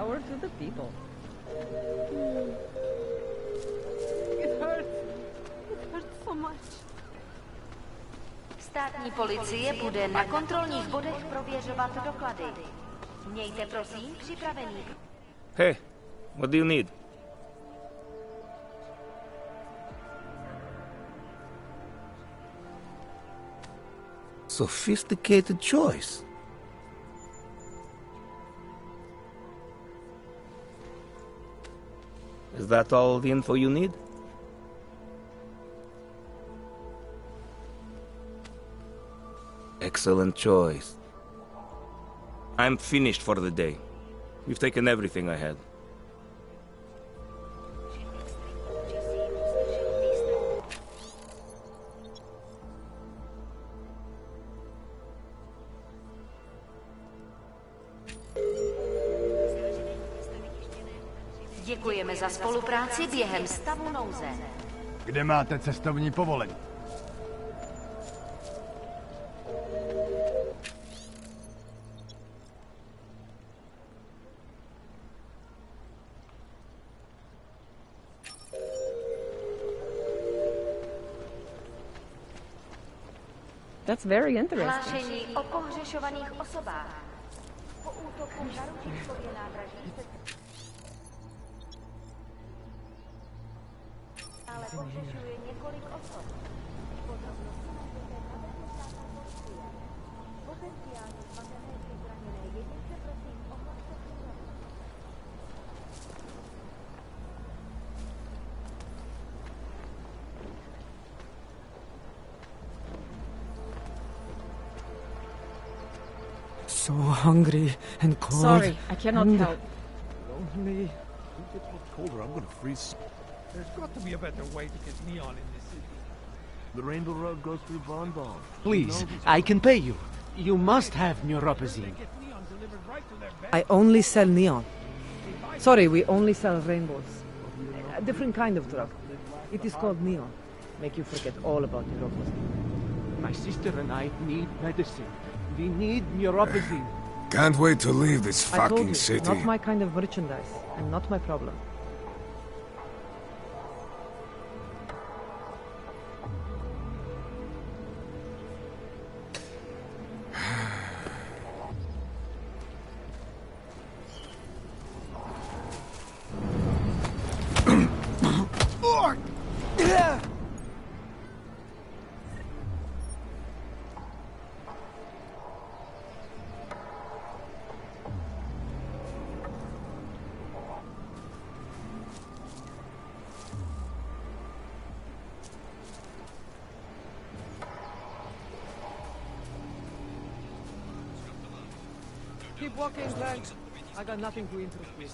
Power to the people. It hurts. It hurts so much. Státní policie bude na kontrolních bodech prověřovat doklady. Mějte prosím připravený. Hey, what do you need? Sophisticated choice. Is that all the info you need? Excellent choice. I'm finished for the day. You've taken everything I had. Děkujeme za spolupráci během stavu nouze. Kde máte cestovní povolení? That's very interesting. Hlášení o pohřešovaných osobách. Po útoku na Ružičkově nádraží se... Ale pohřešuje několik osob. Podrobnosti najdete na webu státní policie. Potenciálně zmatené či zraněné jedince prosím ohlaste přírodě. So hungry and cold. Sorry, I cannot and help. lonely. If it gets much colder, I'm gonna freeze. There's got to be a better way to get neon in this city. The Rainbow Road goes through Bon Bon. Please, I can pay you. You must have neuropazine. I only sell neon. Sorry, we only sell rainbows. A different kind of drug. It is called neon. Make you forget all about neuropathy. My sister and I need medicine. We need neuropazine. Can't wait to leave this I told fucking you, city. not my kind of merchandise, and not my problem. Keep walking, Glenn. I got nothing to interest you.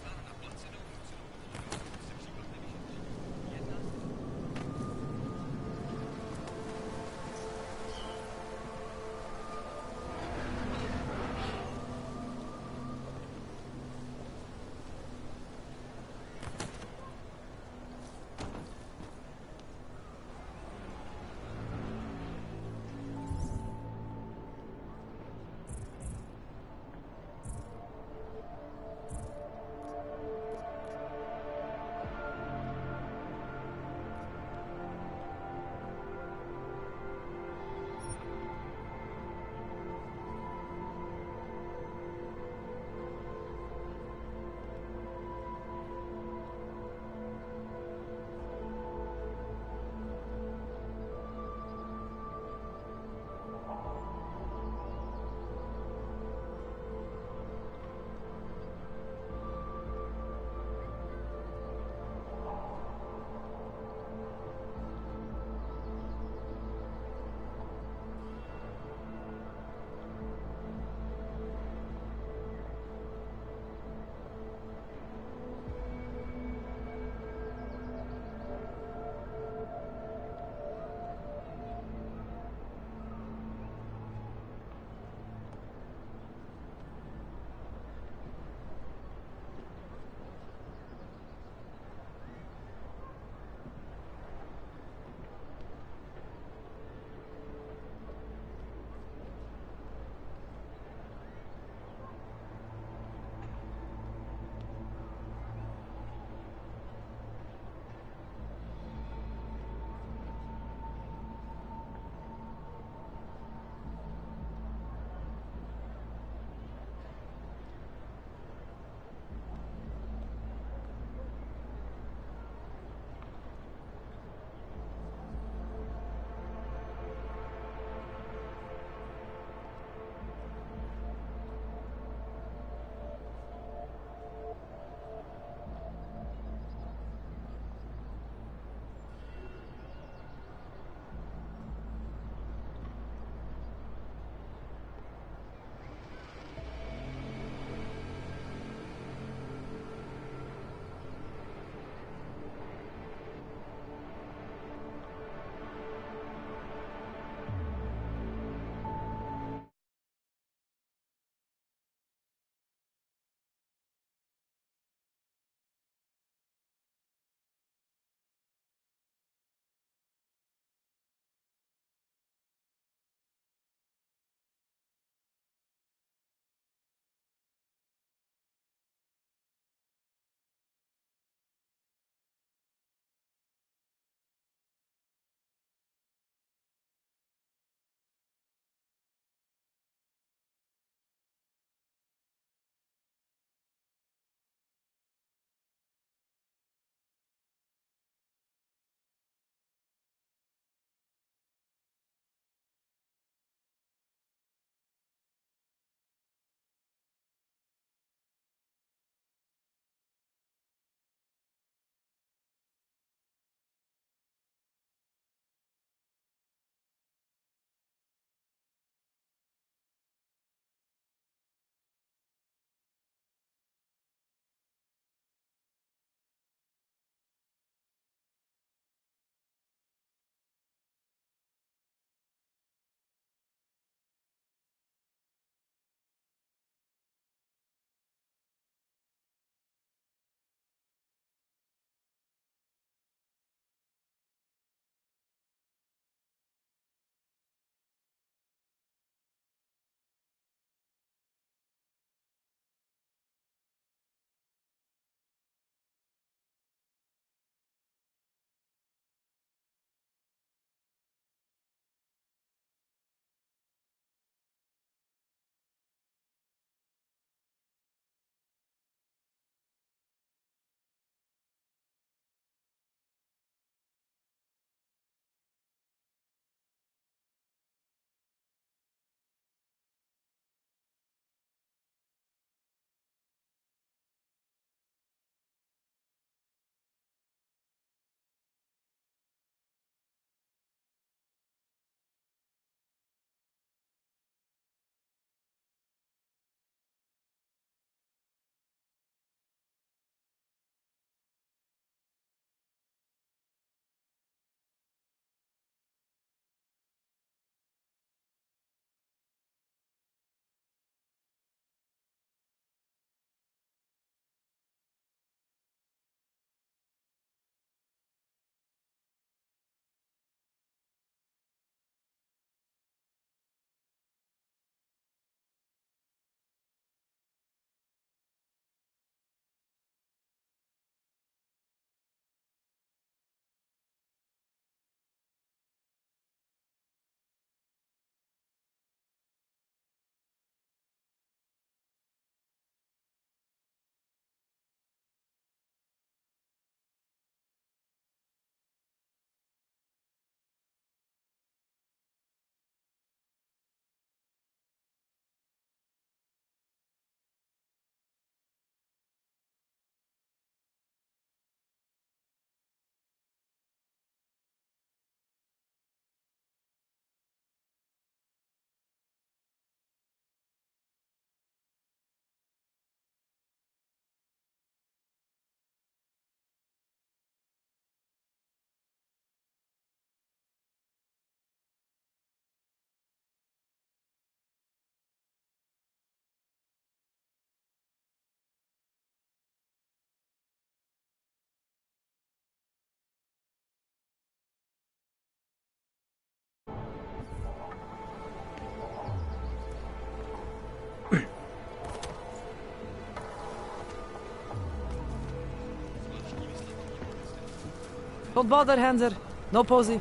Don't bother, Hanser. No posy.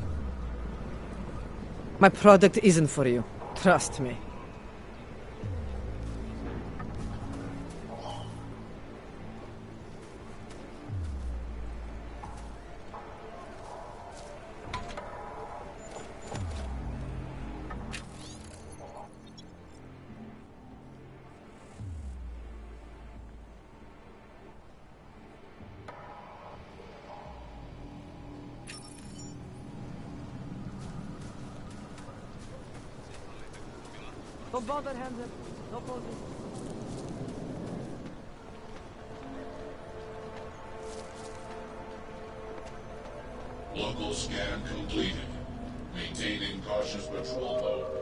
My product isn't for you. Trust me. Don't bother, Hansen. No posy. Local scan completed. Maintaining cautious patrol mode.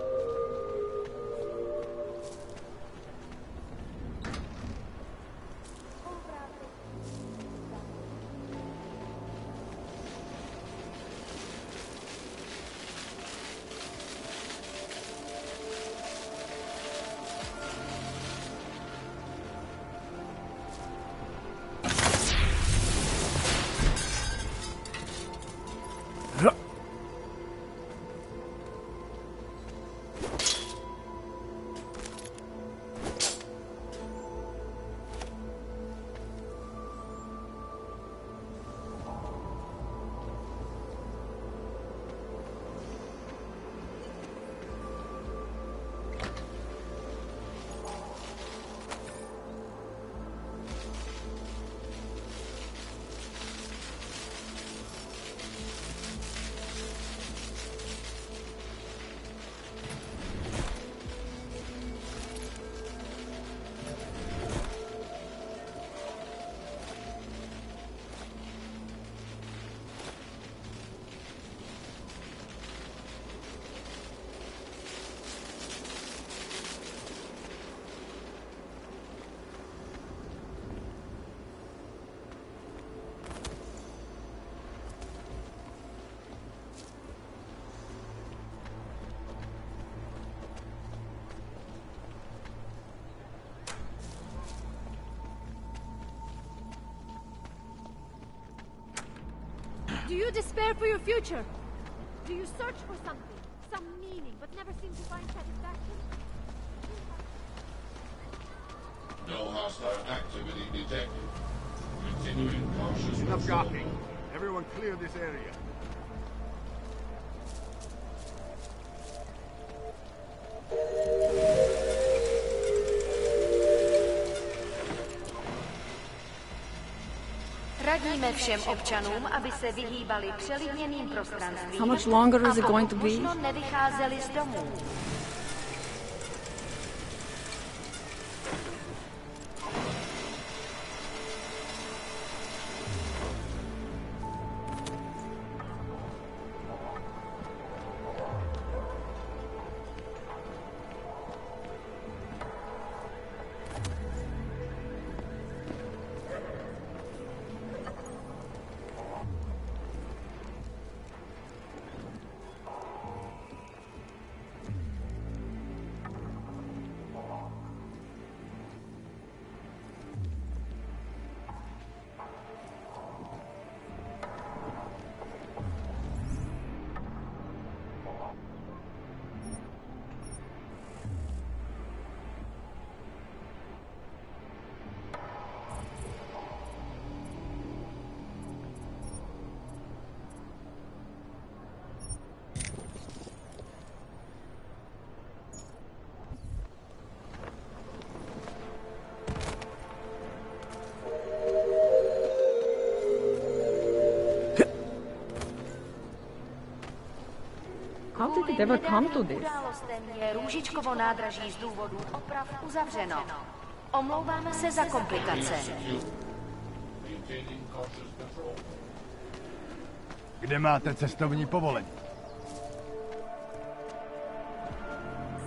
Do you despair for your future? Do you search for something, some meaning, but never seem to find satisfaction? No hostile activity detected. Continuing cautious Enough patrol. gawking. Everyone clear this area. Radíme všem občanům, aby se vyhýbali přelidněným prostranstvím. How much longer is it going to be? A pokud možno nevycházeli z domů. How did it ever come to this? Událostem je Růžičkovo nádraží z důvodu oprav uzavřeno. Omlouváme se za komplikace. Kde máte cestovní povolení?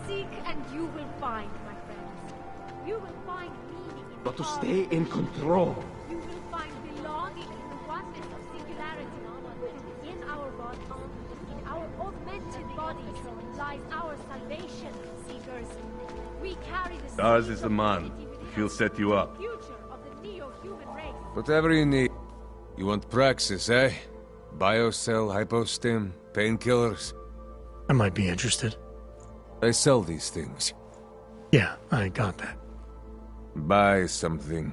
Seek and you will find, my friends. You will find meaning in Got to stay in control. You will find belonging in the oneness of singularity. In our body, in our augmented bodies, lies our salvation, seekers. We carry the Ours is the man. He'll set you up. future of the neo-human race. Whatever you need. You want praxis, eh? Biocell, hypostim, painkillers. I might be interested. I sell these things. Yeah, I got that. Buy something.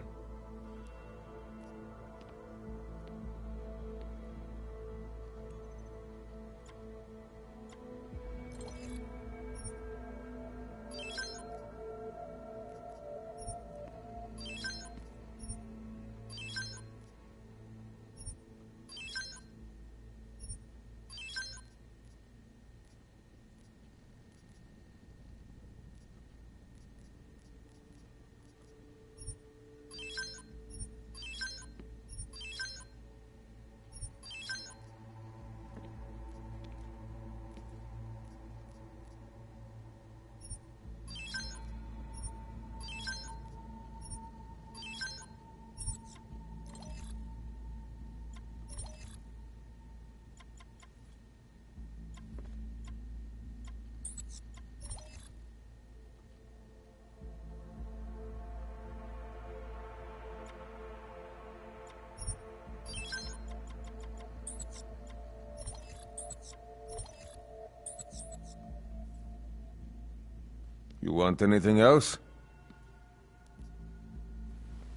You want anything else?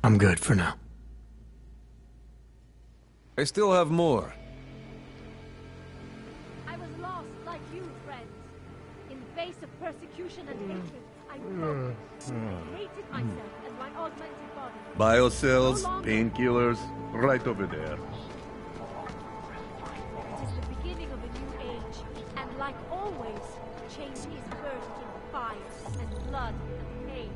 I'm good for now. I still have more. I was lost like you, friends. In the face of persecution and hatred, I broke. I hated myself and my augmented body. Biocells, No longer- painkillers, right over there. It is the beginning of a new age, and like always, change is birthed in fire and blood and pain.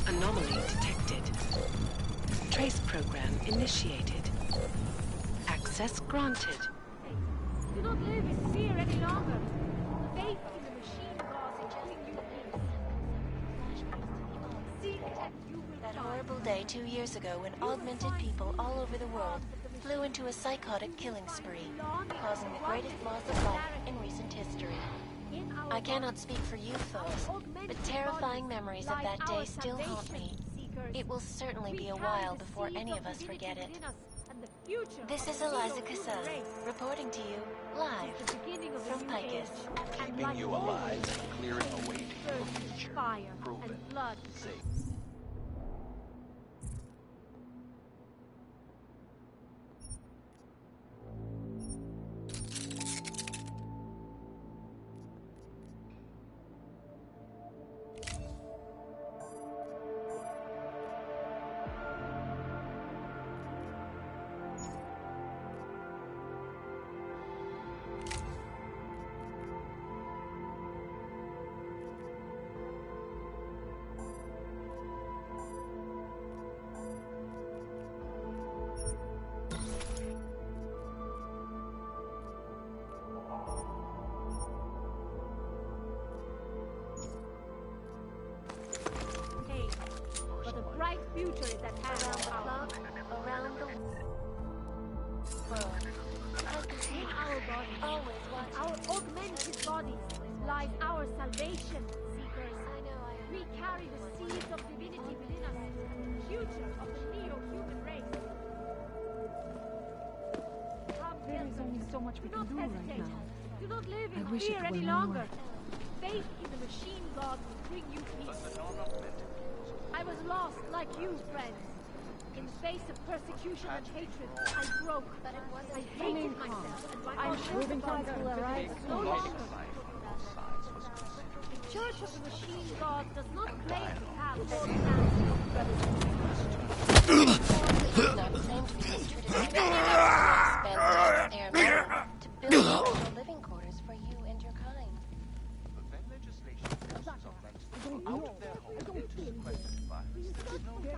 Anomaly detected. Trace program initiated. Access granted. Do not live in fear any longer. Faith in the machine gods will bring you peace. Seek and you will That find. horrible day 2 years ago when augmented people all over the world flew into a psychotic killing spree, causing the greatest loss of life in recent history. I cannot speak for you folks, but terrifying memories of that day still haunt me. It will certainly be a while before any of us forget it. This is Eliza Cassan, reporting to you live from Picus. Keeping you alive and clearing a way to your future. Fire and blood. Safe. Hey, but a bright future is at hand. Around the world. In our bodies, Always watching. our augmented bodies, lies our salvation, seekers. We carry the seeds of divinity within us, the future of the neo-human race. There is only so much we Do can not do right hesitate. now. Do not live I in wish fear it were any more. longer. Faith in the machine god will bring you peace. I was lost like you, friends. In the face of persecution and hatred, I broke. I hated myself and my augmented body. No longer. The Church of the Machine God does not claim to have all the answers, brothers and sisters. Not claim to be this tradition. Spend taxpayer money to build special living quarters for you and your kind. When legislation forces augmented out of their homes into sequestered environments, there is no fear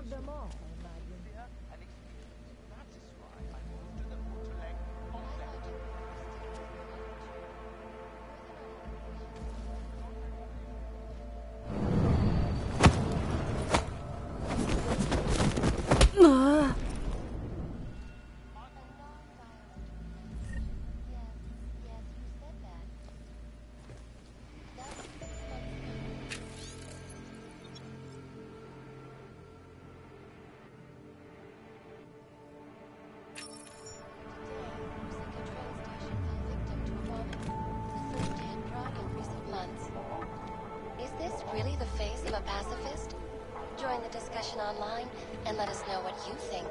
and experience. That is why I moved to the Mutulek concept. online and let us know what you think.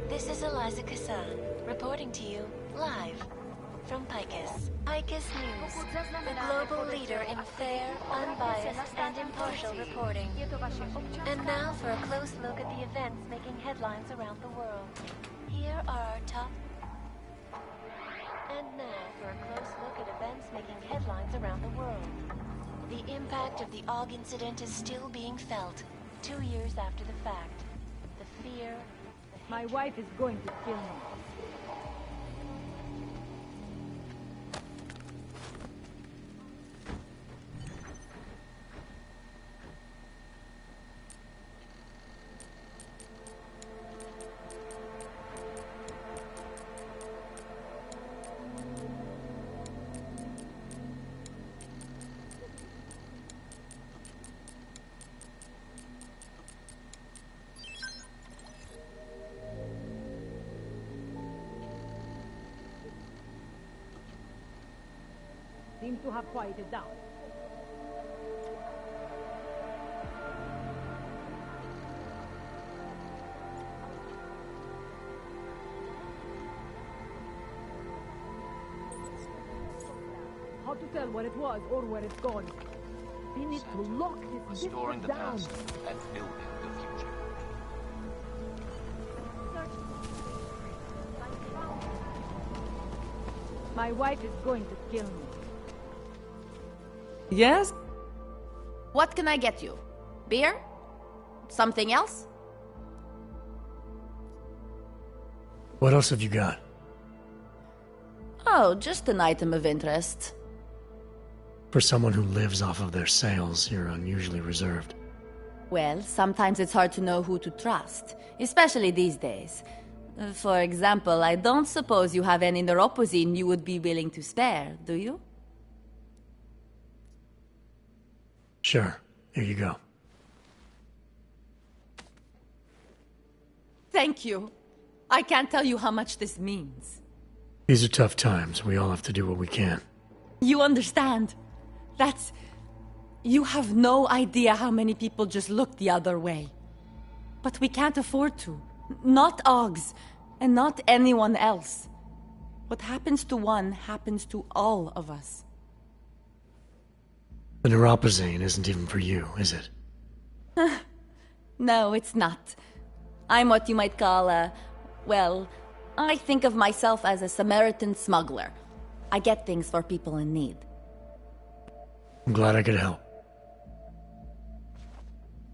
This is Eliza Kassan, reporting to you live from Picus. Picus News, the global leader in fair, unbiased, and impartial reporting. And now for a close look at the events making headlines around the world. Here are our top... And now for a close look at events making headlines around the world. The impact of the AUG incident is still being felt, 2 years after the fact. The fear... My wife is going to kill me. Seem to have quieted down. How to tell what it was or where it's gone? We need to lock this Restoring the down. past and building the future. My wife is going to kill me. Yes? What can I get you? Beer? Something else? What else have you got? Oh, just an item of interest. For someone who lives off of their sales, you're unusually reserved. Well, sometimes it's hard to know who to trust, especially these days. For example, I don't suppose you have any neuropozyne you would be willing to spare, do you? Sure. Here you go. Thank you. I can't tell you how much this means. These are tough times. We all have to do what we can. You understand? That's... You have no idea how many people just look the other way. But we can't afford to. Not AUGs, and not anyone else. What happens to one happens to all of us. The neuropozyne isn't even for you, is it? No, it's not. I'm what you might call a... Well, I think of myself as a Samaritan smuggler. I get things for people in need. I'm glad I could help.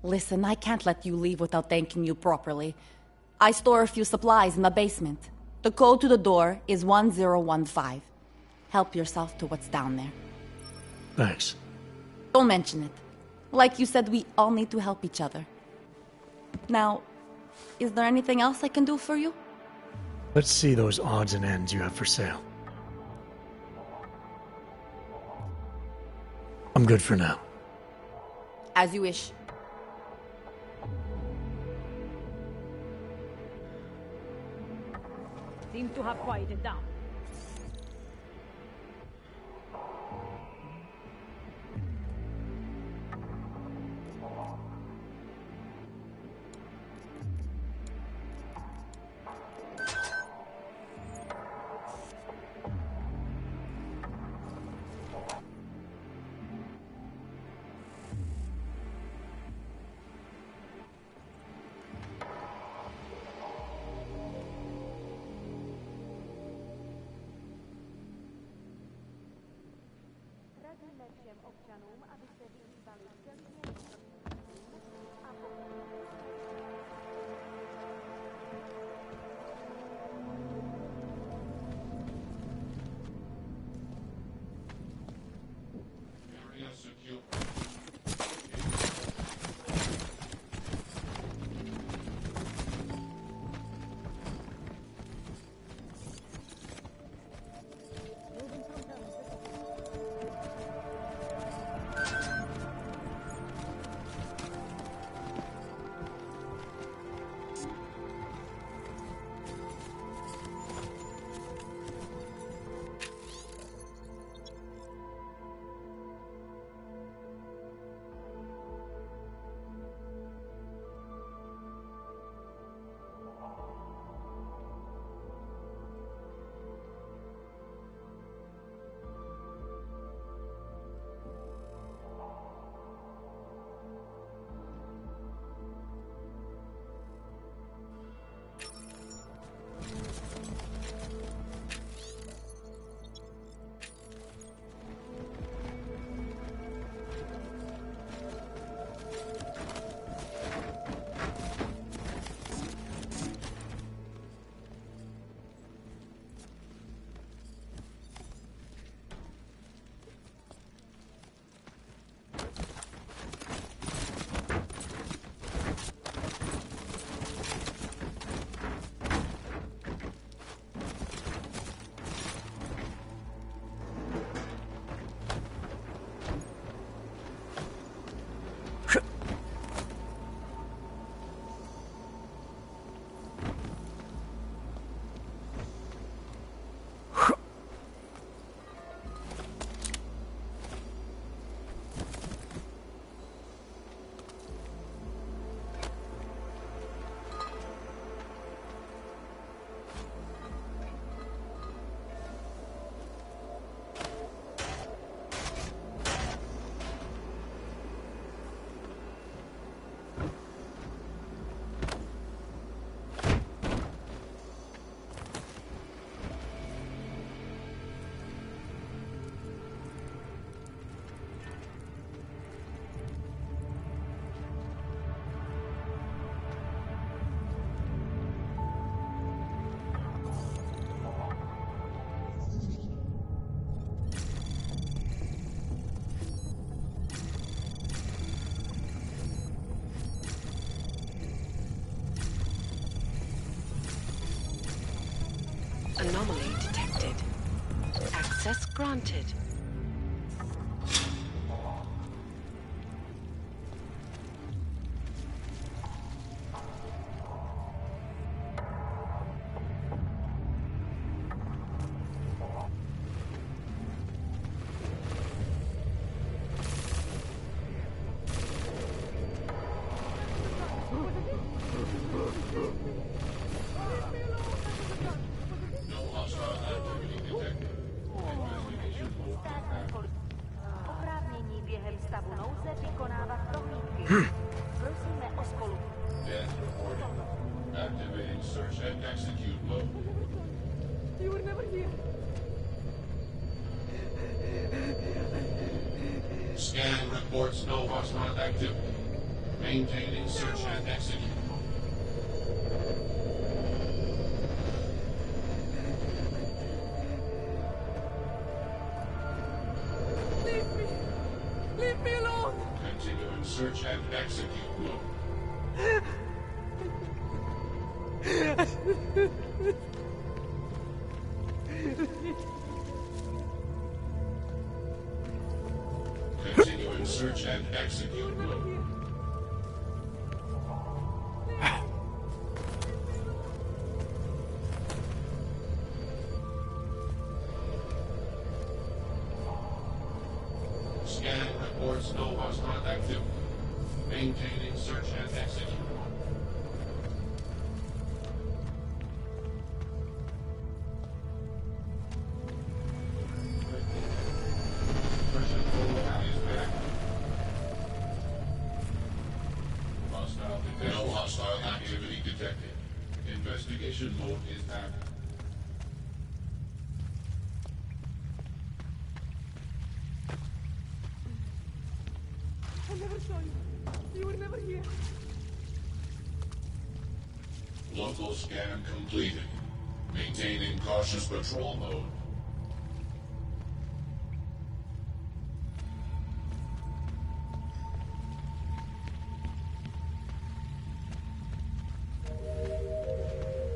Listen, I can't let you leave without thanking you properly. I store a few supplies in the basement. The code to the door is 1015. Help yourself to what's down there. Thanks. Don't mention it. Like you said, we all need to help each other. Now, is there anything else I can do for you? Let's see those odds and ends you have for sale. I'm good for now. As you wish. Seem to have quieted down. Anomaly detected. Access granted. Oprávnění během stavu nouze vykonávat prohlídky. Prosíme o spolu. Death reported. Activating search and execute mode. You were never here. Scan reports no hostile activity. Maintaining search and execute mode. Leave me alone. Continuing search and execute mode. Continuing search and execute mode. Scan reports no hostile activity. Maintaining search and execute mode. Pressure full is back. No hostile activity detected. Investigation mode is active. I never saw you. You were never here. Local scan completed. Maintaining cautious patrol mode.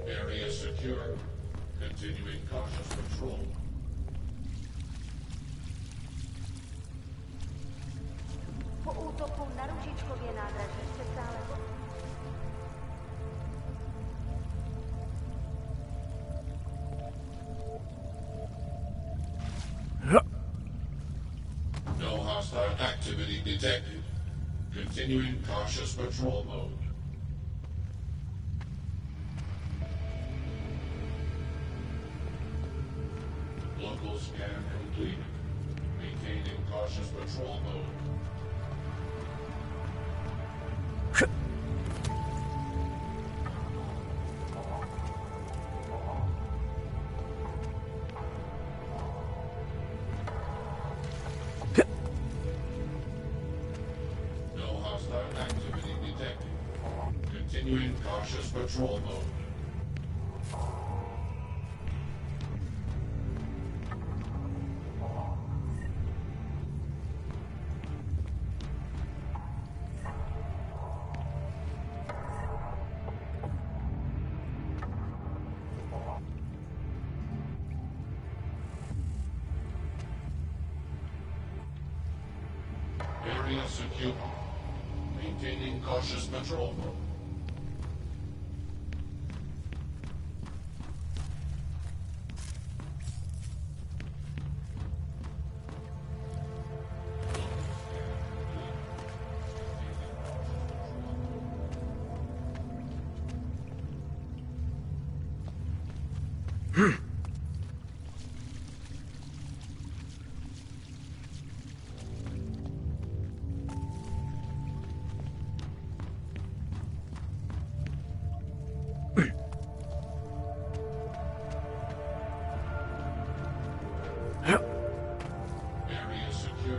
Area secure. Continuing cautious patrol. Po útoku na Ružičkově nádraží se stále... No hostile activity detected. Continuing cautious patrol mode. Local scan completed. Maintaining cautious patrol mode. No hostile activity detected. Continuing cautious patrol mode. Area secure. Maintaining cautious patrol mode. Area secure.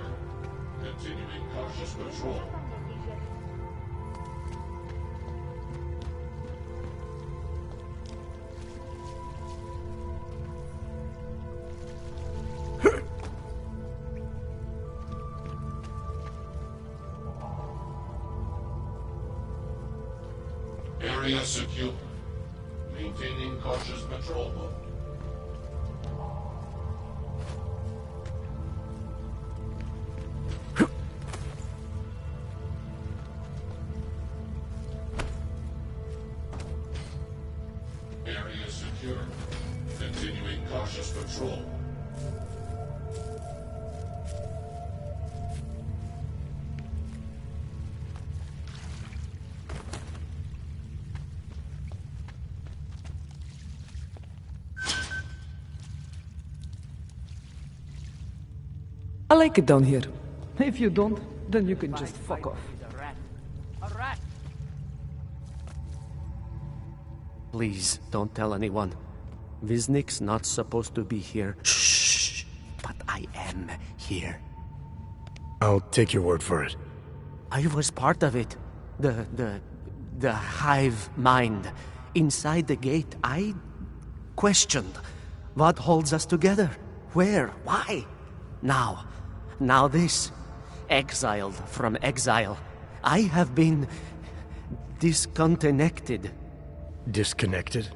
Continuing cautious patrol. Area secure. Maintaining cautious patrol mode. secure. Continuing cautious patrol. I like it down here. If you don't, then you can just fuck off. A rat! Please, don't tell anyone. Viznik's not supposed to be here. Shh! But I am here. I'll take your word for it. I was part of it. The hive mind. Inside the gate, I questioned what holds us together. Where? Why? Now this. Exiled from exile. I have been disconnected. Disconnected?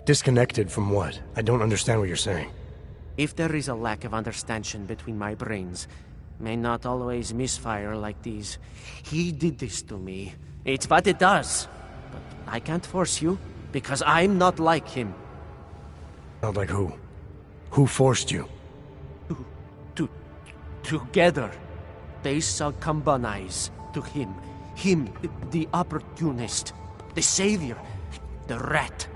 Disconnected from what? I don't understand what you're saying. If there is a lack of understanding between my brains, may not always misfire like these. He did this to me. It's what it does. But I can't force you, because I'm not like him. Not like who? Who forced you? Together, they succumbanize to him. Him, the opportunist, the savior, the rat.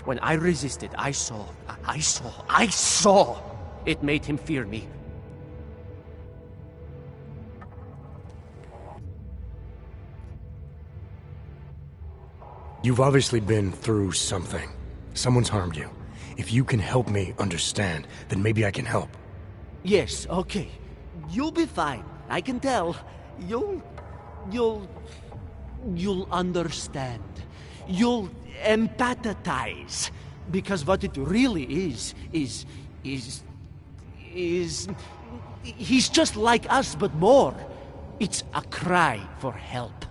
When I resisted, I saw. It made him fear me. You've obviously been through something. Someone's harmed you. If you can help me understand, then maybe I can help. Yes, okay. You'll be fine. I can tell. You'll understand. You'll empathize. Because what it really is he's just like us, but more. It's a cry for help.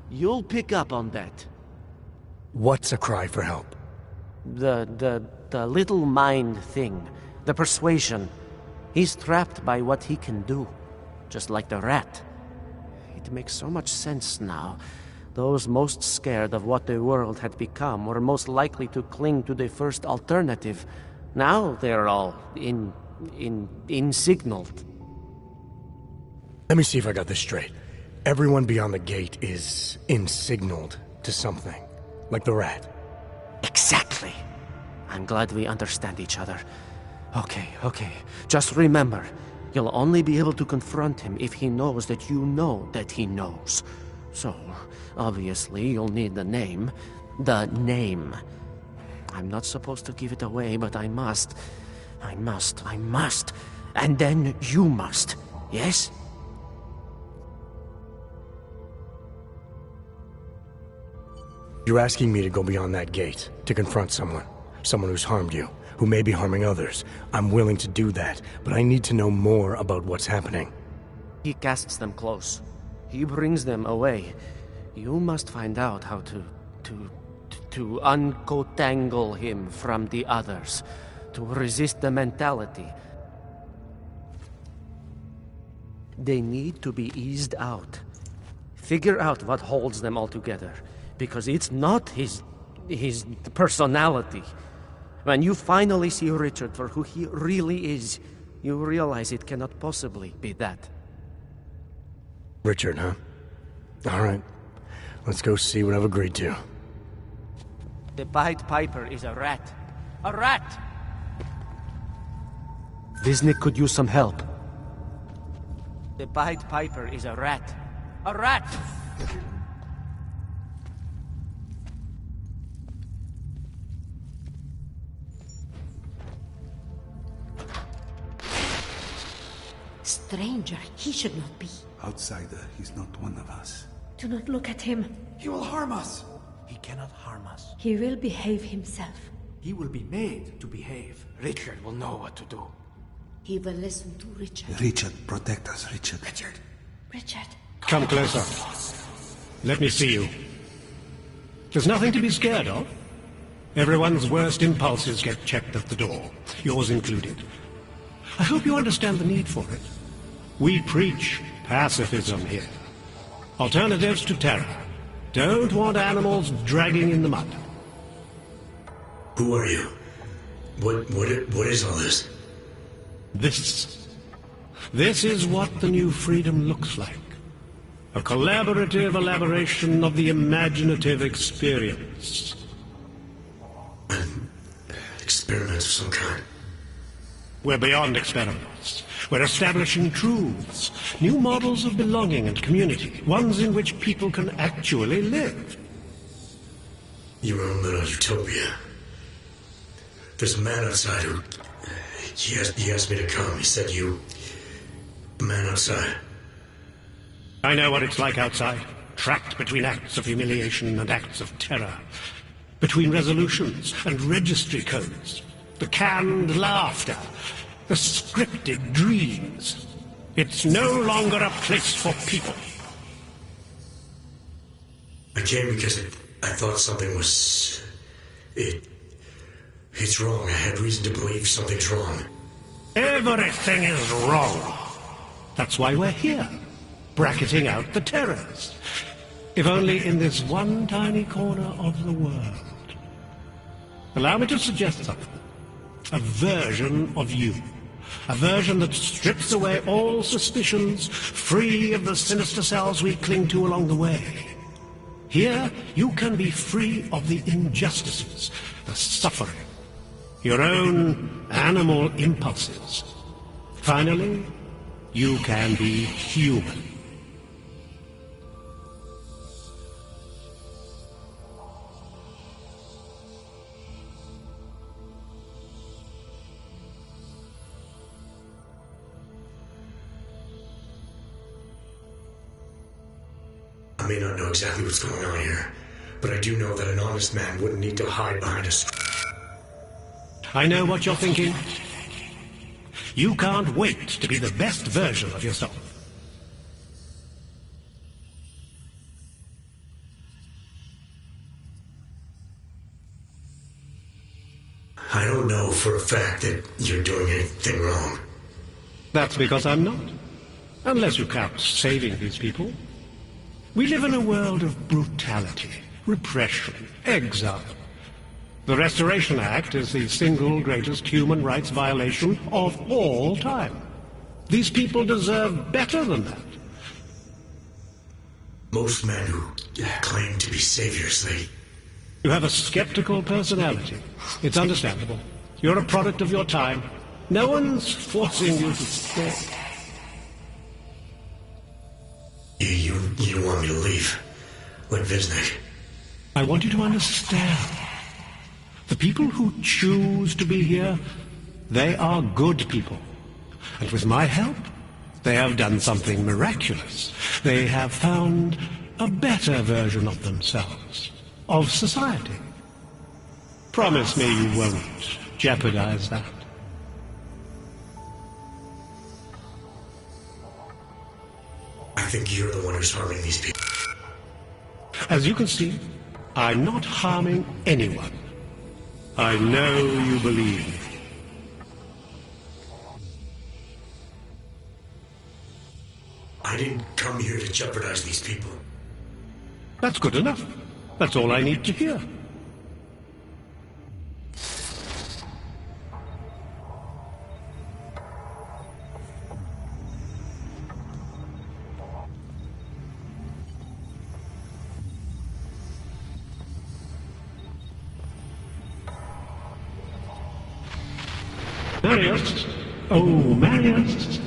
You'll pick up on that. What's a cry for help? The little mind thing. The persuasion. He's trapped by what he can do. Just like the rat. It makes so much sense now. Those most scared of what the world had become were most likely to cling to the first alternative. Now they're all insignaled. Let me see if I got this straight. Everyone beyond the gate is insignaled to something. Like the rat. Exactly. I'm glad we understand each other. Okay. Just remember, you'll only be able to confront him if he knows that you know that he knows. So, obviously, you'll need the name. The name. I'm not supposed to give it away, but I must. And then you must. Yes? You're asking me to go beyond that gate, to confront someone who's harmed you, who may be harming others. I'm willing to do that, but I need to know more about what's happening. He casts them close. He brings them away. You must find out how to uncotangle him from the others, to resist the mentality. They need to be eased out. Figure out what holds them all together. Because it's not his personality. When you finally see Richard for who he really is, you realize it cannot possibly be that. Richard, huh? All right. Let's go see what I've agreed to. The Pied Piper is a rat. A rat! Viznik could use some help. The Pied Piper is a rat. A rat! Stranger, he should not be. Outsider, he's not one of us. Do not look at him. He will harm us. He cannot harm us. He will behave himself. He will be made to behave. Richard will know what to do. He will listen to Richard. Richard, protect us, Richard. Richard. Come closer. Let me see you. There's nothing to be scared of. Everyone's worst impulses get checked at the door, yours included. I hope you understand the need for it. We preach pacifism here. Alternatives to terror. Don't want animals dragging in the mud. Who are you? What is all this? This is what the new freedom looks like. A collaborative elaboration of the imaginative experience. An experiment of some kind. We're beyond experiments. We're establishing truths, new models of belonging and community, ones in which people can actually live. You're in a little utopia. There's a man outside who... He asked me to come. He said you... The man outside. I know what it's like outside. Trapped between acts of humiliation and acts of terror. Between resolutions and registry codes. The canned laughter. The scripted dreams. It's no longer a place for people. I came because I thought something was... It's wrong. I had reason to believe something's wrong. Everything is wrong. That's why we're here. Bracketing out the terrors. If only in this one tiny corner of the world. Allow me to suggest something. A version of you. A version that strips away all suspicions, free of the sinister cells we cling to along the way. Here, you can be free of the injustices, the suffering, your own animal impulses. Finally, you can be human. I may not know exactly what's going on here, but I do know that an honest man wouldn't need to hide behind a I know what you're thinking. You can't wait to be the best version of yourself. I don't know for a fact that you're doing anything wrong. That's because I'm not. Unless you count saving these people. We live in a world of brutality, repression, exile. The Restoration Act is the single greatest human rights violation of all time. These people deserve better than that. Most men who claim to be saviors, You have a skeptical personality. It's understandable. You're a product of your time. No one's forcing you to stay. You want me to leave? Like Visnik? I want you to understand. The people who choose to be here, they are good people. And with my help, they have done something miraculous. They have found a better version of themselves, of society. Promise me you won't jeopardize that. I think you're the one who's harming these people. As you can see, I'm not harming anyone. I know you believe. I didn't come here to jeopardize these people. That's good enough. That's all I need to hear. Marius! Oh, Marius!